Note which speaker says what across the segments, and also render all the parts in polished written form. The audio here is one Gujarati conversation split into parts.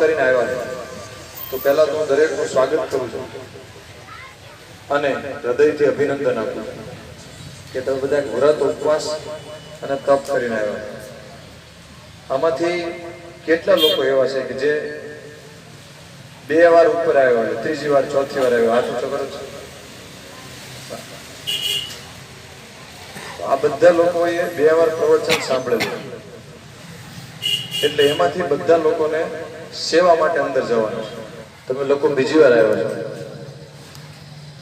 Speaker 1: કરીને આવ્યા છે, તો પહેલા તો હું દરેકનું સ્વાગત કરું છું અને હૃદયથી અભિનંદન આપું છું કે તમે બધા વ્રત ઉપવાસ અને તપ કરીને આવ્યા. આમાંથી કેટલા લોકો એવા છે કે જે 2 વાર ઉપર આવ્યો હોય, 3જી વાર 4થી વાર આવ્યો? હાથ ઊંચો કરો છો. આ બધા લોકોએ 2 વાર પ્રવચન સાંભળેલું, એટલે એમાંથી બધા લોકોને સેવા માટે અંદર જવાનું છે. તમે લોકો બીજી વાર આવ્યા છો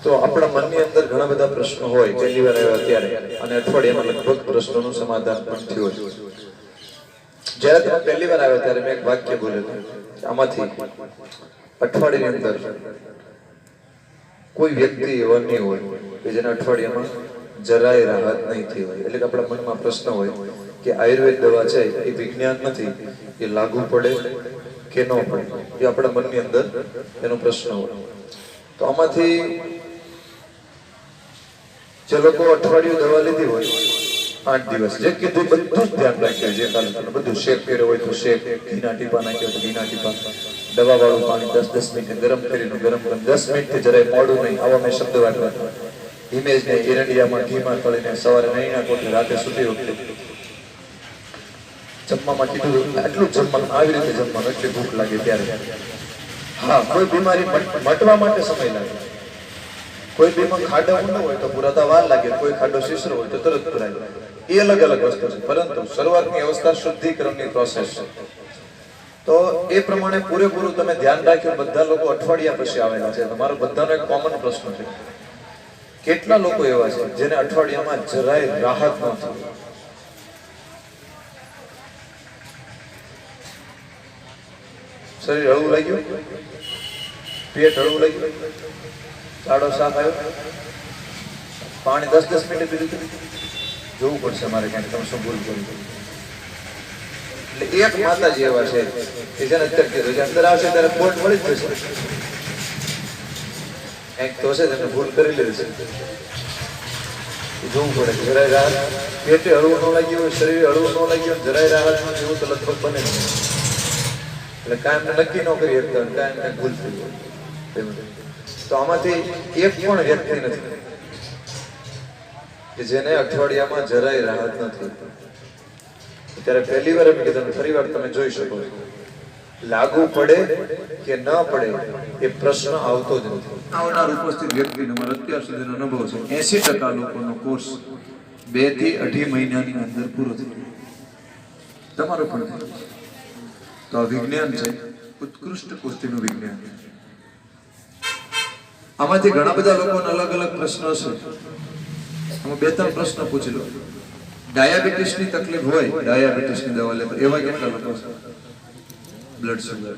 Speaker 1: તો આપણા મનની અંદર ઘણા બધા પ્રશ્નો હોય, પહેલી વાર આવ્યા ત્યારે, અને અઠવાડિયામાં લગભગ પ્રશ્નોનું સમાધાન પણ થયું હોય. જ્યારે તમે પહેલી વાર આવ્યા ત્યારે મેં એક વાક્ય બોલ્યું, આમાંથી અઠવાડિયાની અંદર કોઈ વ્યક્તિ એવો નહીં હોય કે જેના અઠવાડિયામાં જરાય રાહત નહીં થઈ હોય. એટલે કે આપણા મનમાં પ્રશ્ન હોય કે આયુર્વેદ દવા છે એ વિજ્ઞાન નથી, એ લાગુ પડે કે ન પડે, એ આપણા મનની અંદર એનો પ્રશ્ન હોય. તો આમાંથી જે લોકો અઠવાડિયું દવા લીધી હોય, 8 દિવસ જે કીધું બધું જ ધ્યાન રાખ્યું, જે કાલે બધું શેક કર્યો હોય તો શેક, ઘીના ટીપા નાખ્યો તો ઘીના ટીપા, દવા વાળું પાણી 10-10 મિનિટ ગરમ કરીને 10 મિનિટથી જરાય મોડું નહીં, આવા મેં શબ્દ વાપર્યા. ઇમેજને એરંડિયામાં ઘીમાં તળીને સવારે નહીંના કોઠે રાતે સુતી વખતે જમવામાં કીધું આટલું જમવાનું, આવી રીતે જમવાનું, એટલી ભૂખ લાગે ત્યારે. હા, કોઈ બીમારી મટવા માટે સમય લાગે, કોઈ બીમાં ખાડો ઊંડો હોય તો પુરાતા વાર લાગે, કોઈ ખાડો શીશરો હોય તો તરત પુરાય. એ અલગ અલગ વસ્તુ છે, પરંતુ શરૂઆતની અવસ્થા શુદ્ધિકરણની પ્રોસેસ છે. તો એ પ્રમાણે પૂરેપૂરું તમે ધ્યાન રાખ્યું. બધા લોકો અઠવાડિયા પછી આવેલા છે. તમારો બધાનો એક કોમન પ્રશ્ન છે, કેટલા લોકો એવા છે જેને અઠવાડિયામાં જરાય રાહત ન થઈ? શરીર હળવું લાગ્યું, પેટ હળવું લાગ્યું, ચાડો સાફ આવ્યો, પાણી 10-10 મિનિટ પીધું, જોવું પડશે મારે ક્યાંક તમે શું ભૂલ કર્યું. એટલે એક માતાજી એવા છે કે જેને અત્યારે કીધું કે અંદર આવશે ત્યારે પોટ મળી જ જશે, કંઈક તો હશે તેને ભૂલ કરી લીધી છે. જોવું પડે જરાય રાહત, પેટે હળવું ન લાગ્યું હોય, શરીર હળવું ન લાગ્યું, જરાય રાહત ન જેવું તો લગભગ બને નહીં. એટલે કાયમ નક્કી ન કરી શકતા, કાયમ કંઈક ભૂલ થઈ ગઈ. તો આમાંથી એક પણ વ્યક્તિ નથી કે જેને અઠવાડિયામાં જરાય રાહત નથી. ત્યારે પહેલી વાર એમ કીધું, ફરી વાર તમે જોઈ શકો છો, લાગુ પડે કે ન પડે એ પ્રશ્ન આવતો જ નથી. આવનાર ઉપસ્થિત વ્યક્તિનો મારો અત્યાર સુધીનો અનુભવ છે, 80% લોકોનો કોર્સ 2 થી 2.5 મહિનાની અંદર પૂરો થઈ ગયો. તમારો પણ થયો. તો આ વિજ્ઞાન છે, ઉત્કૃષ્ટ કોષ્ટીનું વિજ્ઞાન. આમાંથી ઘણા બધા લોકોને અલગ અલગ પ્રશ્નો છે. હું 2-3 પ્રશ્ન પૂછી લઉં. ડાયાબિટીસની તકલીફ હોય, ડાયાબિટીસની દવા લે, એવા કેટલા લોકો છે? Blood sugar.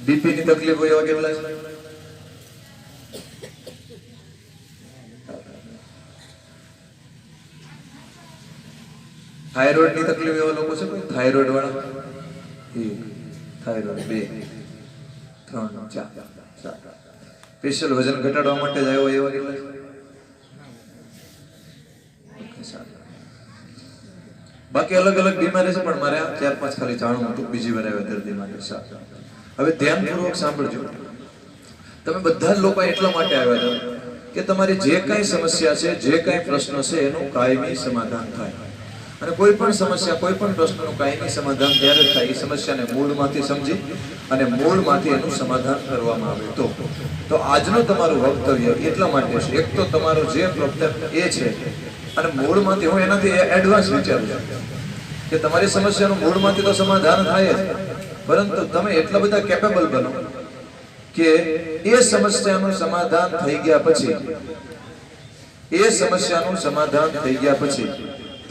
Speaker 1: બીપી ની તકલીફ હોય એવા કેટલા છે? થાઇરોઇડ ની તકલીફ એવા લોકો છે? થાઇરોઇડ વાળા 1, થાઇરોઇડ 2, 3, 4, 7. સ્પેશિયલ વજન ઘટાડવા માટે જ આવ્યો એવા કેટલા છે? બાકી અલગ અલગ બીમારી છે, પણ મારે 4-5 ખાલી જાણવું હતું બીજી વાર આવ્યા દર્દી માટે. હવે ધ્યાનપૂર્વક સાંભળજો. તમે બધા જ લોકો એટલા માટે આવ્યા છો કે તમારી જે કાંઈ સમસ્યા છે, જે કાંઈ પ્રશ્ન છે, એનું કાયમી સમાધાન થાય. અને કોઈ પણ સમસ્યા, કોઈ પણ પ્રશ્નનું કાયમી સમાધાન ત્યારે થાય એ સમસ્યાને મૂળમાંથી સમજી અને મૂળમાંથી એનું સમાધાન કરવામાં આવે. તો આજનું તમારું વક્તવ્ય એટલા માટે છે, એક તો તમારો જે પ્રોબ્લેમ એ છે અને મૂળમાંથી, હું એનાથી એડવાન્સ વિચારું છું કે તમારી સમસ્યાનું મૂળમાંથી તો સમાધાન થાય જ, પરંતુ તમે એટલા બધા કેપેબલ બનો કે એ સમસ્યાનું સમાધાન થઈ ગયા પછી, એ સમસ્યાનું સમાધાન થઈ ગયા પછી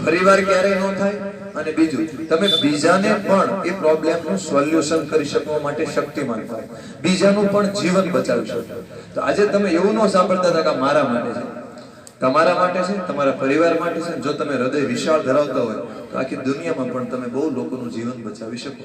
Speaker 1: ફરીવાર ક્યારેય ન થાય. અને બીજું, તમે બીજાને પણ એ પ્રોબ્લેમનું સોલ્યુશન કરી શકવા માટે શક્તિમાન થાય, બીજાનું પણ જીવન બચાવી શકો. તો આજે તમે એવું ન સાંભળતા હતા કે મારા માટે છે, તમારા માટે છે, તમારા પરિવાર માટે છે. જો તમે હૃદય વિશાળ ધરાવતા હોય તો આખી દુનિયામાં પણ તમે બહુ લોકોનું જીવન બચાવી શકો.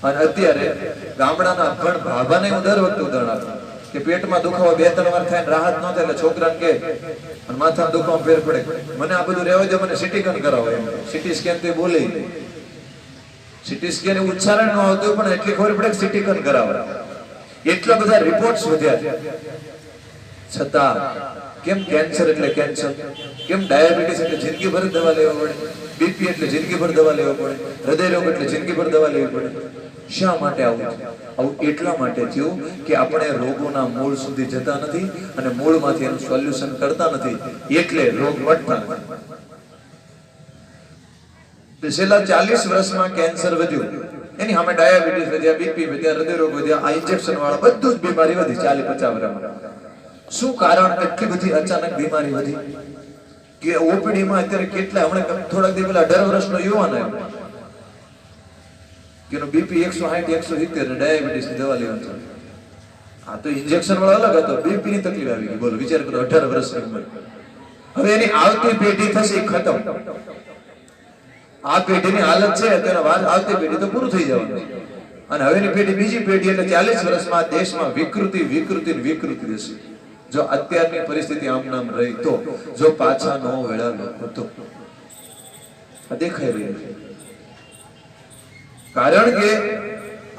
Speaker 1: અને અત્યારે ગામડાના અભણ ભાભાને હું દર વખતે ઉદાહરણ આપું કે પેટમાં દુખાવો 2-3 વાર થાય રાહત ન થાય એટલે છોકરાને કે અને માથામાં દુખાવો ફેર પડે, મને આ બધું રહેવા દે, મને સીટી સ્કેન કરાવો. સીટી સ્કેન તો બોલે, સીટી સ્કેન ઉચ્ચારણ ન આવતું પણ એટલી ખબર પડે કે સીટી સ્કેન કરાવો. એટલા બધા રિપોર્ટ્સ વધ્યા છતાં કેમ કેન્સર એટલે કેન્સર, કેમ ડાયાબિટીસ એટલે જિંદગીભર દવા લેવા પડે, બીપી એટલે જિંદગીભર દવા લેવા પડે, હૃદય રોગ એટલે જિંદગીભર દવા લેવી પડે. શા માટે આવું? આવું એટલા માટે થયું કે આપણે રોગોના મૂળ સુધી જતા નથી અને મૂળમાંથી એનું સોલ્યુશન કરતા નથી, એટલે રોગ મટતા નથી. છેલ્લા 40 વર્ષમાં કેન્સર વધ્યું, એની સામે ડાયાબિટીસ વધ્યા, બીપી વધ્યા, હૃદય રોગ વધ્યા, આ ઇન્જેક્શન વાળા બધું જ બીમારી વધી 40-50 વર્ષમાં. શું કારણ? એટલી બધી અચાનક બીમારી વધી કે ઓપીડી માં અત્યારે કેટલા, હમણાં થોડાક દિવસ પહેલા 18 વર્ષનો યુવાન આવ્યો કે બીપી 160-170 ને ડાયાબિટીસ ની દવા લેવાની છે. આ તો ઇન્જેક્શન વાળો અલગ હતો, બીપી ની તકલીફ આવી ગઈ. બોલો, વિચાર કરો, 18 વર્ષની ઉંમર. હવે એની આવતી પેઢી થશે ખતમ. આ પેઢીની હાલત છે તેના વાત, આવતી પેઢી તો પૂરું થઈ જવાનું અને હવેની પેઢી બીજી પેઢી એટલે 40 વર્ષમાં દેશમાં વિકૃતિ રહેશે. જો અત્યારની પરિસ્થિતિ આમ નામ રહી તો, જો પાછા ન વળ્યા લોકો તો આ દેખાઈ રહ્યું છે. કારણ કે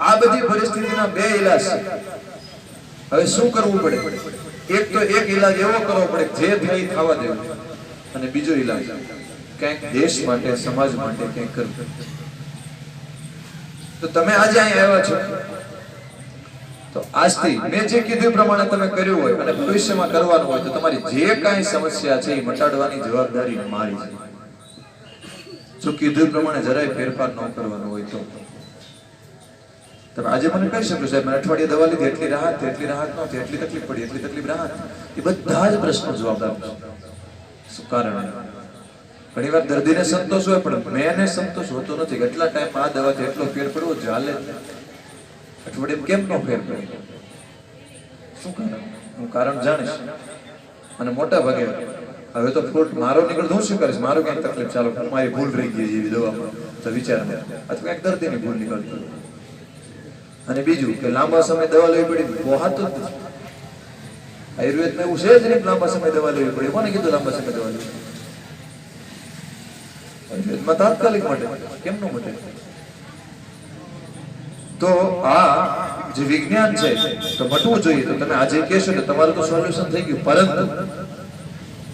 Speaker 1: આ બધી પરિસ્થિતિના બે ઇલાજ છે. હવે શું કરવું પડે? એક તો એક ઇલાજ એવો કરવો પડે જે થઈ થવા દેવું, અને બીજો ઇલાજ કંઈક દેશ માટે, સમાજ માટે કંઈક કરવું. તો તમે આજે અહીં આવ્યા છો તો આજથી મેં જે કીધું પ્રમાણે તમે કર્યું હોય અને ભવિષ્યમાં કરવાનું હોય તો તમારી જે કાંઈ સમસ્યા છે એ મટાડવાની જવાબદારી મારી છે. જો કીધું પ્રમાણે જરાય ફેરફાર ન કરવાનો હોય તો તમે આજે મને કહી શકો સાહેબ મને અઠવાડિયે દવા લીધી, એટલી રાહત ન થઈ, એટલી તકલીફ પડી, એટલી તકલીફ રાહત. એ બધા જ પ્રશ્નો જવાબદાર છે. શું કારણ? ઘણી વાર દર્દીને સંતોષ હોય પણ મેને સંતોષ હોતો નથી કે એટલા ટાઈમ આ દવાથી એટલો ફેર પડવો ચાલે, અઠવાડિયે કેમ નો ફેર પડે? શું કારણ? હું કારણ જાણીશ. અને મોટા ભાગે હવે તો ફ્રૂટ મારો નીકળતો હું શું કરીશ? મારો ક્યાંક તકલીફ ચાલો, મારી ભૂલ રહી ગઈ એવી દવામાં તો વિચાર અથવા ક્યાંક દર્દીની ભૂલ નીકળતી. અને બીજું કે લાંબા સમય દવા લેવી પડી, પોહાતું જ નથી. આયુર્વેદમાં એવું છે જ નહીં લાંબા સમય દવા લેવી પડે. કોને કીધું લાંબા સમય દવા લેવી? આયુર્વેદમાં તાત્કાલિક માટે, કેમ નો માટે? તો આ જે વિજ્ઞાન છે તો મટવું જોઈએ. તો તમે આજે કહેશો કે તમારું તો સોલ્યુશન થઈ ગયું, પરંતુ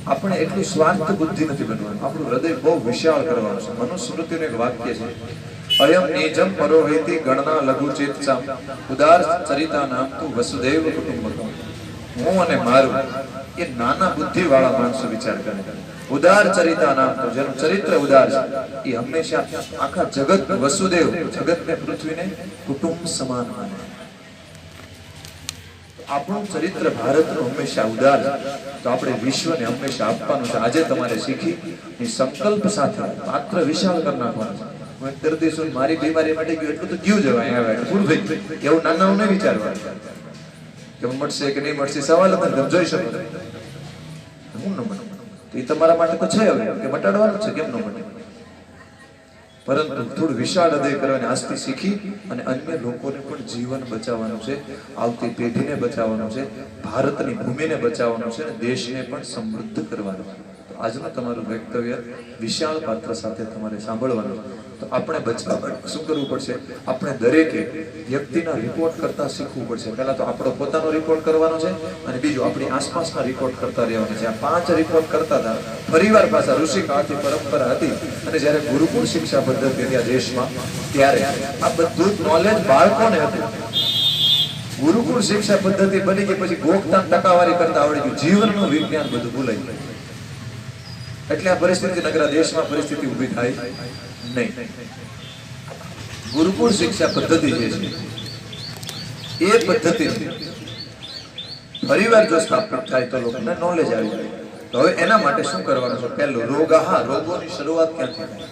Speaker 1: આપણે એટલું સ્વાર્થ બુદ્ધિ નથી બનવાનું. આપણું હૃદય બહુ વિશાળ કરવાનું છે. મનુસ્મૃતિનું એક વાક્ય છે, અયમ નિજમ પરોવેતિ ગણના લઘુ ચેતસામ ઉદાર ચરિતા નામ તું વસુદેવ કુટુંબકમ. હું અને મારું એ નાના બુદ્ધિ વાળા માણસો વિચાર કરે. ઉદાર ચરિતા નામ તો જેનું ચરિત્ર ઉદાર છે એ હંમેશા આખા જગત વસુદેવ, જગતને પૃથ્વીને કુટુંબ સમાન માને. આપણું ચરિત્ર ભારતનું હંમેશા ઉદાર છે, તો આપણે વિશ્વને હંમેશા આપવાનું છે. આજે તમારે શીખી એ સંકલ્પ સાથે પાત્ર વિશાળ કરી નાખવાનું છે. હું દર્દી છું, મારી બીમારી માટે ગયું એટલું તો ગયું જવાય, આવે પૂરું થઈ ગયું. એવું નાના નહીં વિચારવાનું કે મળશે કે નહીં મળશે, સવાલ તમે જોઈ શકો હું ન મળે તો એ તમારા માટે તો છે હવે કે મટાડવાનું છે, કેમ ન મટે? પરંતુ થોડું વિશાળ હૃદય કરવાની આજથી શીખી અને અન્ય લોકોને પણ જીવન બચાવવાનું છે, આવતી પેઢીને બચાવવાનું છે, ભારતની ભૂમિને બચાવવાનું છે અને દેશને પણ સમૃદ્ધ કરવાનું છે. તો આજનું તમારું વક્તવ્ય વિશાળ પાત્ર સાથે તમારે સાંભળવાનું. તો આપણે બચવા માટે શું કરવું પડશે? આપણે દરેકે વ્યક્તિના રિપોર્ટ કરતા શીખવું પડશે. પહેલા તો આપણો પોતાનો રિપોર્ટ કરવાનો છે અને બીજું આપણી આસપાસના રિપોર્ટ કરતા રહેવાના છે. આ 5 રિપોર્ટ કરતા હતા. ફરીવાર પાછા ઋષિ કાળથી પરંપરા હતી અને જ્યારે ગુરુકુળ શિક્ષા પદ્ધતિ હતી દેશમાં ત્યારે આ બધું જ નોલેજ બાળકોને હતું. ગુરુકુળ શિક્ષા પદ્ધતિ બની ગઈ પછી ગોખતા ટકાવારી કરતા આવડી ગયું, જીવનનું વિજ્ઞાન બધું ભૂલાઈ ગયું. એટલે આ પરિસ્થિતિ નગરા દેશમાં પરિસ્થિતિ ઊભી થાય નહીં. ગુરુકુળ શિક્ષા પદ્ધતિ જે છે એ પદ્ધતિ ફરીવાર જો સ્થાપિત થાય તો લોકોને નોલેજ આવી જાય. તો હવે એના માટે શું કરવાનું છે? પહેલું રોગોની શરૂઆત ક્યાંથી થાય?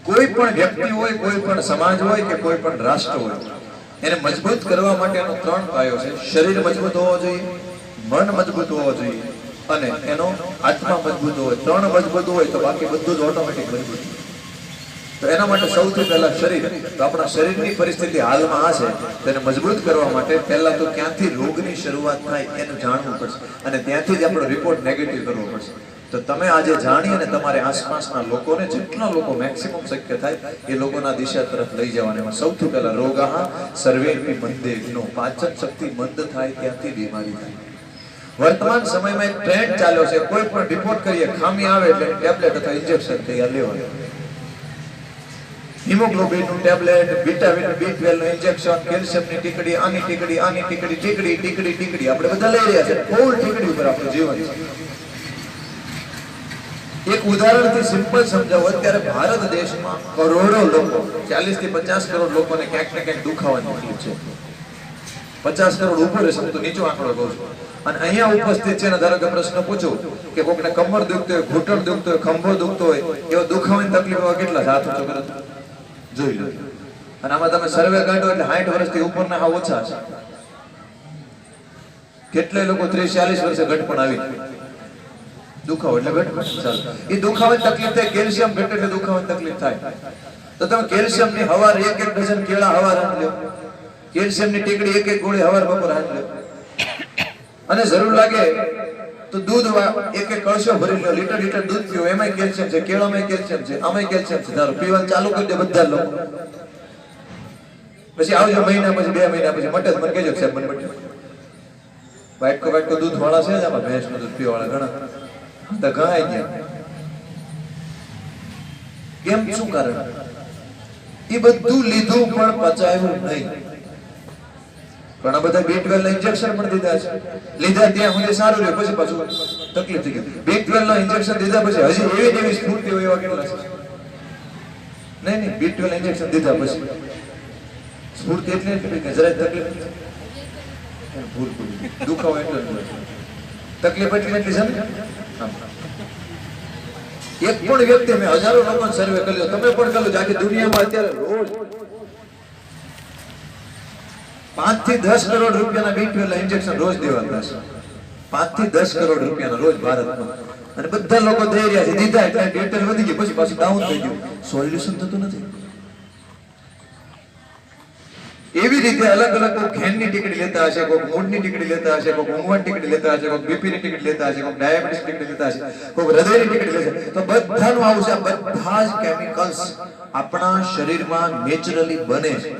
Speaker 1: કોઈ પણ વ્યક્તિ હોય, કોઈ પણ સમાજ હોય કે કોઈ પણ રાષ્ટ્ર હોય, એને મજબૂત કરવા માટેનો 3 પાયો છે. શરીર મજબૂત હોવો જોઈએ, મન મજબૂત હોવો જોઈએ અને એનો આત્મા મજબૂત હોય. 3 મજબૂત હોય તો બાકી બધું જ ઓટોમેટિક મજબૂત. તો એના માટે સૌથી પહેલા શરીર. તો આપણા શરીરની પરિસ્થિતિ હાલમાં આ છે, તેને મજબૂત કરવા માટે પહેલા તો ક્યાંથી રોગની શરૂઆત થાય એનું જાણવું પડશે, અને ત્યાંથી જ આપણો રિપોર્ટ નેગેટિવ કરવો પડશે. તો તમે આજે જાણી અને તમારે આસપાસના લોકોને, જેટલા લોકો મેક્સિમમ શક્ય થાય એ લોકોના દિશા તરફ લઈ જવાના. એમાં સૌથી પહેલા રોગાહ સર્વેપી મંદેગ્નો, પાચન શક્તિ મંદ થાય ત્યાંથી બીમારી થાય. વર્તમાન સમયમાં એક ટ્રેન્ડ ચાલ્યો છે, કોઈ પણ રિપોર્ટ કરીએ ખામી આવે એટલે ટેબ્લેટ અથવા ઇન્જેક્શન તૈયાર લેવાનું. હિમોગ્લોબિનનું ટેબ્લેટ, વિટામિન B12 નું ઇન્જેક્શન, કેલ્શિયમની ટીકડી, આની ટીકડી, આની ટીકડી, ટીકડી આપણે બધા લઈ રહ્યા છે. ફૂલ ટીકડી ઉપર આપણું જીવન છે. એક ઉદાહરણથી સિમ્પલ સમજાવો. અત્યારે ભારત દેશમાં કરોડો લોકો, 40 થી 50 કરોડ લોકોને ક્યાંક ને ક્યાંક દુખાવાની તકલીફ છે. 50 કરોડ ઉપર હશે, હું તો નીચો આંકડો કહું છું. અને અહીંયા ઉપસ્થિત છે ને, ધારો કે પ્રશ્ન પૂછો કે કોકને કમર દુખતો હોય, ઘૂંટણ દુખતો હોય, ખંભો દુખતો હોય, એવો દુખાવાની તકલીફ એવા કેટલા હાથ ઊંચો કરે જોઈ લો. અને આમાં તમે સર્વે કાઢો એટલે 60 વર્ષથી ઉપરના હા ઓછા છે. કેટલાય લોકો 30-40 વર્ષે ઘટપણ આવી દુખાવો એટલે ઘટપણ ચાલે. એ દુખાવાની તકલીફ થાય, કેલ્શિયમ ઘટે એટલે દુખાવાની તકલીફ થાય. તો તમે કેલ્શિયમની હવાર 1-1 ડઝન કેળા હવાર આંટ લો, કેલ્શિયમની ટીકડી 1-1 ગોળી હવાર બપોર આંટ લો, અને જરૂર લાગે તો દૂધ 1-1 કળશો ભરી લો, લીટર દૂધ પીવો, એમાંય કેલ્શિયમ છે, કેળામાં કેલ્શિયમ છે, આમાંય કેલ્શિયમ છે. ધારો પીવાનું ચાલુ કરી દે બધા લોકો, પછી આવજો મહિના પછી, 2 મહિના પછી મટે મને કહેજો સાહેબ મને મટે. વાટકો દૂધ વાળા છે જ આમાં, ભેંસનું દૂધ પીવા વાળા ઘણા ઘણા ગયા. કેમ, શું કારણ? એ બધું લીધું પણ પચાયું નહીં. ઘણા બધા B12 ના ઇન્જેક્શન પણ દીધા છે, લીધા ત્યાં સુધી સારું રહ્યું, પછી પાછું તકલીફ થઈ ગઈ. B12 ના ઇન્જેક્શન દીધા પછી હજી એવી સ્ફૂર્તિ હોય એવા કેટલા છે? નહીં, B12 ઇન્જેક્શન દીધા પછી સ્ફૂર્તિ એટલે કે જરાય તકલીફ ભૂલ દુખાવો એટલે તકલીફ એટલી છે ને. એક પણ વ્યક્તિ, મેં હજારો લોકોને સર્વે કર્યો, તમે પણ કર્યો, આખી દુનિયામાં અત્યારે રોજ 5 થી 10 કરોડ રૂપિયાના B12 ઇન્જેક્શન રોજ દેવાતા છે. 5 થી 10 કરોડ રૂપિયાના રોજ ભારતમાં, અને બધા લોકો દઈ રહ્યા છે. દીધા એટલે B12 વધી ગઈ, પછી પાછું ડાઉન થઈ ગયું, સોલ્યુશન થતું નથી. એવી રીતે અલગ અલગ કોઈ ઘેનની ટીકડી લેતા હશે, કોઈ મૂળની ટીકડી લેતા હશે, કોઈ ઊંઘવાની ટીકડી લેતા હશે, કોઈ બીપીની ટીકડી લેતા હશે, કોઈ ડાયાબિટીસ ટીકડી લેતા હશે, કોઈ હૃદયની ટીકડી લેશે. તો બધાનું આવું છે. બધા જ કેમિકલ્સ આપણા શરીરમાં નેચરલી બને છે,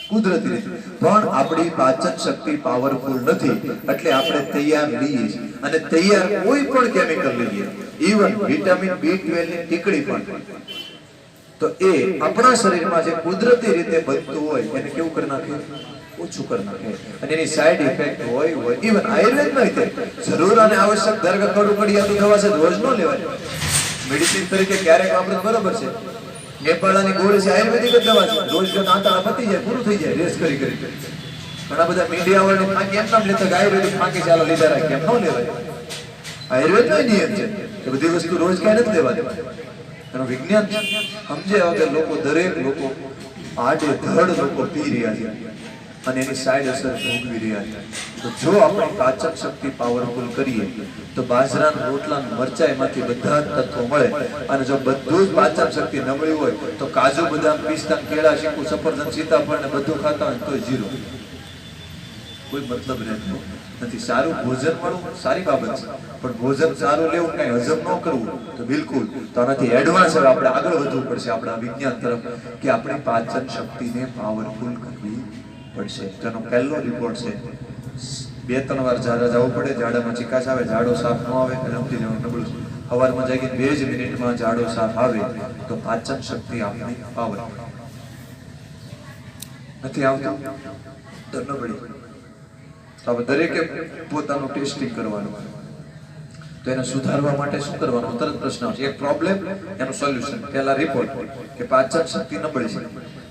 Speaker 1: કુદરતી રીતે. પણ આપણી પાચન શક્તિ પાવરફુલ નથી, એટલે આપણે તૈયાર લઈએ છીએ. અને તૈયાર કોઈ પણ કેમિકલ લઈએ, ઇવન વિટામિન B12 ની ટીકડી પણ, તો એ આપણા શરીરમાં જે કુદરતી રીતે બનતું હોય એને કેવું કરી નાખે? ઓછું કરી નાખે. અને એની સાઈડ ઇફેક્ટ હોય ઇવન આયુર્વેદમાં જરૂર અને આવશ્યક ધારો કે કડું કડિયાતું દવા છે, રોજ ન લેવાય. મેડિસિન તરીકે ક્યારેક વાપરે બરોબર છે. નેપાળની ગોળી છે, આયુર્વેદિક જ દવા છે, રોજ જો આંતળા પતી જાય, પૂરું થઈ જાય, રેસ કરી. ઘણા બધા મીડિયા વાળાને ફાંકી એમ નામ લેતા કે આયુર્વેદિક ફાંકી ચાલો લીધા રાખે, એમ ન લેવાય. આયુર્વેદનો નિયમ છે કે બધી વસ્તુ રોજ ક્યાં નથી લેવાની. એનું વિજ્ઞાન સમજે વગર લોકો, દરેક લોકો આડે ધડ લોકો પી રહ્યા છે અને એની સાઈડ અસર ભોગવી રહ્યા છે. તો જો આપણે પાચન શક્તિ પાવરફુલ કરીએ તો બાજરાના રોટલા, મરચા, એમાંથી બધા તત્વો મળે. અને જો બધું જ પાચન શક્તિ નબળી હોય તો કાજુ, બદામ, પિસ્તા, કેળા, ચીકુ, સફરજન, સીતાફળ ને બધું ખાતા હોય તો જીરો, કોઈ મતલબ રહેતો નથી. સારું ભોજન મળવું સારી બાબત છે, પણ ભોજન સારું લેવું, કઈ હજમ ન કરવું તો બિલકુલ. તો આનાથી એડવાન્સ હવે આપણે આગળ વધવું પડશે આપણા વિજ્ઞાન તરફ, કે આપણી પાચન શક્તિને પાવરફુલ કરવી પડશે. જેનો પહેલો રિપોર્ટ છે, 2-3 વાર ઝાડા જવું પડે, ઝાડામાં ચિકાસ આવે, ઝાડો સાફ ન આવે, રમતી જવાનું નબળું. સવારમાં જાગીને 2 જ મિનિટમાં ઝાડો સાફ આવે તો પાચન શક્તિ આપણી પાવરફુલ. નથી આવતું તો નબળી. તો આપણે દરેકે પોતાનું ટેસ્ટિંગ કરવાનું. તો એને સુધારવા માટે શું કરવાનું? તરત પ્રશ્ન આવશે. એક પ્રોબ્લેમ, એનું સોલ્યુશન. પહેલા રિપોર્ટ કે પાચન શક્તિ નબળી છે.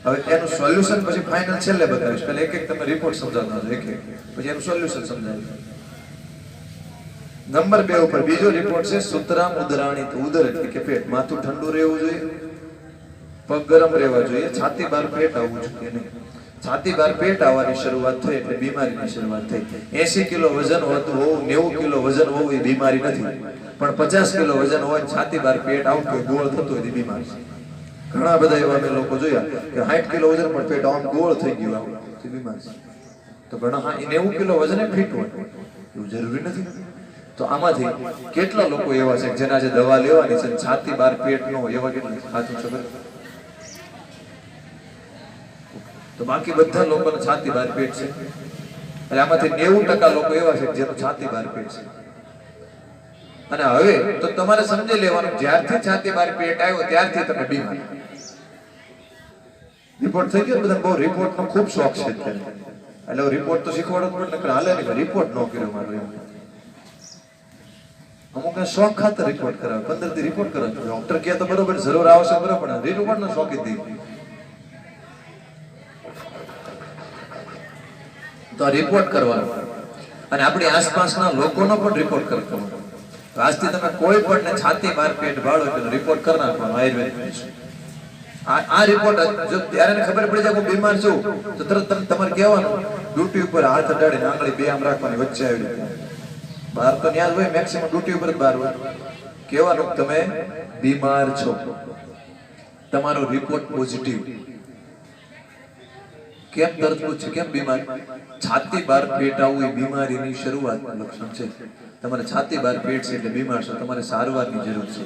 Speaker 1: હવે એનું સોલ્યુશન પછી ફાઇનલ છેલ્લે બતાવીશ. પહેલા એક તમે રિપોર્ટ સમજાવતા એક પછી એનું સોલ્યુશન સમજાવીશ. નંબર 2 ઉપર બીજો રિપોર્ટ છે સૂત્રામ ઉદરાણી. ઉદર એટલે કે પેટ. માથું ઠંડુ રહેવું જોઈએ, પગ ગરમ રહેવા જોઈએ, છાતી બહાર પેટ આવવું જોઈએ નહીં. છાતી બહાર પેટ આવવાની શરૂઆત થઈ એટલે બીમારીની શરૂઆત થઈ. 80 કિલો વજન હોતું હોવું, 90 કિલો વજન હોવું એ બીમારી નથી, પણ 50 કિલો વજન હોય છાતી બહાર પેટ આવતું હોય, ગોળ થતું હોય એ બીમારી છે. ઘણા બધા એવા અમે લોકો જોયા કે 60 કિલો વજન પણ પેટ આમ ગોળ થઈ ગયું આમ તે બીમાર છે. તો ઘણા 90 કિલો વજને ફિટ હોય એવું જરૂરી નથી. તો આમાંથી કેટલા લોકો એવા છે જેના જે દવા લેવાની છે છાતી બાર પેટ નો એવા કેટલા સાચું છે? તો બાકી બધા લોકોને છાતી બાર પેટ છે. અને આમાંથી 90% લોકો એવા છે જેનું છાતી બાર પેટ છે. અને હવે તો તમારે સમજી લેવાનું જ્યારથી છાતી બાર પેટ આવ્યો ત્યારથી તમે બીમાર. રિપોર્ટ થઈ ગયો બધા બહુ રિપોર્ટ નો ખૂબ શોખ છે અત્યારે. એટલે રિપોર્ટ તો શીખવાડો જ પડે, હાલે નહીં રિપોર્ટ ન કર્યો મારો એમ. અમુક શોખ ખાતર રિપોર્ટ કરાવે, 15 દી રિપોર્ટ કરાવે. ડોક્ટર કહે તો બરોબર જરૂર આવશે બરોબર, રિપોર્ટ નો શોખ જ તો રિપોર્ટ કરવાનો અને આપણી આસપાસના લોકોનો પણ રિપોર્ટ કરવાનો. આજથી તમે કોઈ પણ છાતી બાર પેટ ભાળો એટલે રિપોર્ટ કરી નાખવાનો આયુર્વેદ. આ રિપોર્ટ જો ત્યારે ખબર પડી જાય હું બીમાર છું તો તરત તમારે કહેવાનું ડ્યુટી ઉપર હાથ અડાડીને આંગળી બે આમ રાખવાની વચ્ચે આવી રીતે. બહાર તો ન્યા જ હોય, મેક્સિમમ ડ્યુટી ઉપર જ બહાર હોય. કહેવાનું તમે બીમાર છો, તમારો રિપોર્ટ પોઝિટિવ. કેમ તરત પૂછે કેમ બીમાર? છાતી બાર પેટ આવવું એ બીમારીની શરૂઆતનું લક્ષણ છે. તમારે છાતી બાર પેટ છે એટલે બીમાર છો, તમારે સારવારની જરૂર છે.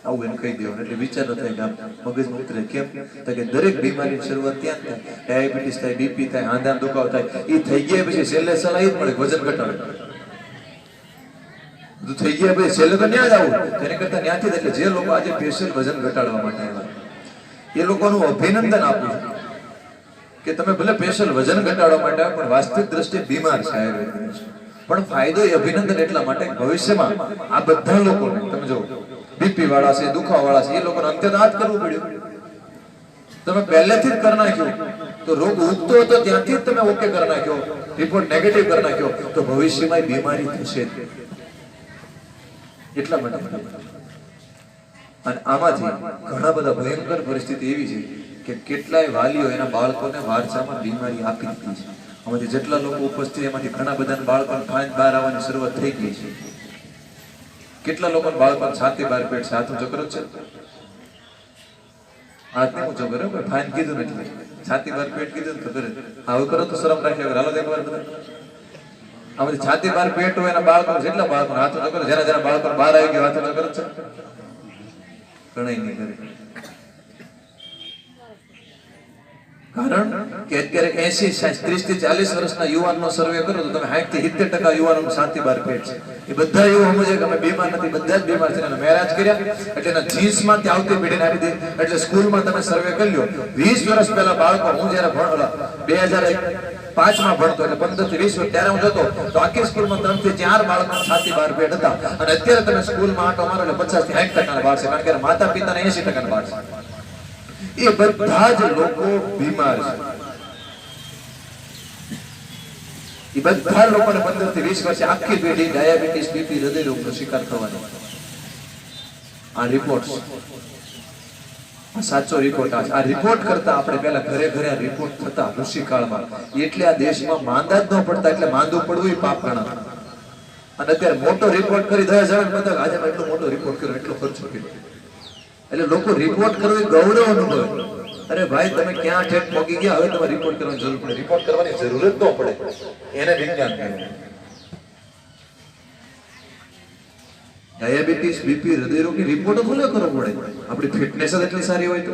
Speaker 1: આવું એને કહી દેવાનું એટલે વિચાર ન થાય કે મગજમાં ઉતરે. કેમ તો કે દરેક બીમારીની શરૂઆત ત્યાં થાય. ડાયાબિટીસ થાય, બીપી થાય, હાંધાનો દુખાવો થાય, એ થઈ ગયા પછી છેલ્લે સલાહ જ મળે વજન ઘટાડો. બધું થઈ ગયા પછી છેલ્લે તો ત્યાં જ આવું. તેને કરતા ત્યાંથી એટલે જે લોકો આજે સ્પેશિયલ વજન ઘટાડવા માટે આવ્યા એ લોકોનું અભિનંદન આપું છું કે તમે ભલે સ્પેશિયલ વજન ઘટાડવા માટે પણ વાસ્તવિક દ્રષ્ટિએ બીમાર છે. પણ ફાયદો એ અભિનંદન એટલા માટે ભવિષ્યમાં આ બધા લોકોને તમે જો બીપી વાળા છે, દુખાવા વાળા છે, એ લોકોને અંત્યદાત કરવું પડ્યું. તમે પહેલેથી જ કરી નાખ્યું તો રોગ ઉગતો હતો ત્યાંથી જ તમે ઓકે કરી નાખ્યો, રિપોર્ટ નેગેટિવ કરી નાખ્યો તો ભવિષ્યમાં બીમારી થશે એટલા માટે. અને આમાંથી ઘણા બધા ભયંકર પરિસ્થિતિ એવી છે કે કેટલાય વાલીઓ એના બાળકોને વારસામાં બીમારી આપી દીધી છે. આમાંથી જેટલા લોકો ઉપસ્થિત એમાંથી ઘણા બધા બાળકોને ફાઇન બહાર આવવાની શરૂઆત થઈ ગઈ છે. કેટલા લોકો બાળકોને છાતી બાર પેટ છે, હાથ ઊંચો કરો છે? હાથ નહીં ઊંચો કર્યો, ફાઇન કીધું નથી, છાતી બાર પેટ કીધું ને તો કરે. હવે કરો તો શરમ રાખ્યા હાલો એકવાર બધા. આમાંથી છાતી બાર પેટ હોય એના બાળકો જેટલા બાળકો હાથ ઊંચો કરો, જેના જેના બાળકો બહાર આવી ગયો હાથ ઊંચો કરો છે? ઘણા નહીં કરે. કારણ કે અત્યારે 30 થી 40 વર્ષના યુવાનનો સર્વે કરો તો તમે 60 થી 70% યુવાનોનું છાતી બાર પેટ છે. એ બધા એવું સમજે કે અમે બીમાર નથી, બધા જ બીમાર છે. મેરેજ કર્યા એટલે એના જીન્સમાં આવતી પેઢીને આપી દે. એટલે સ્કૂલમાં તમે સર્વે કરી લો 20 વર્ષ પહેલા બાળકો, હું જયારે ભણેલા 2005 માં ભણતો એટલે 15 થી 20 વર્ષ ત્યારે હું જતો તો આખી સ્કૂલમાં 3 થી 4 બાળકોના છાતી બાર પેટ હતા. અને અત્યારે તમે સ્કૂલમાં આંટો મારો એટલે 50 થી 60% બાર છે. કારણ કે માતા પિતાને 80% બાર છે. એ બધા જ લોકો બીમાર છે. એ બધા લોકોને 15 થી 20 વર્ષે આખી પેઢી ડાયાબિટીસ, બીપી, હૃદય રોગનો શિકાર થવાનો. આ રિપોર્ટ સાચો રિપોર્ટ. આ રિપોર્ટ કરતા આપણે પહેલા ઘરે ઘરે આ રિપોર્ટ થતા ઋષિ કાળમાં એટલે આ દેશમાં માંદા જ ન પડતા. એટલે માંદું પડવું એ પાપ ગણાતું. અને અત્યારે મોટો રિપોર્ટ કરી 10,000 બધા આજે એટલો મોટો રિપોર્ટ કર્યો, એટલો ખર્ચો કર્યો. એટલે લોકો રિપોર્ટ કરવો એ ગૌરવ અનુભવે. અરે ભાઈ તમે ક્યાં ઠેક પહોંચી ગયા, હવે તમારે રિપોર્ટ કરવાની જરૂર પડે. રિપોર્ટ કરવાની જરૂર જ ન પડે, એને વિજ્ઞાન કહેવાય. ડાયાબિટીસ, બીપી, હૃદય રોગની રિપોર્ટ ભૂલે કરવો પડે. આપણી ફિટનેસ જ એટલી સારી હોય તો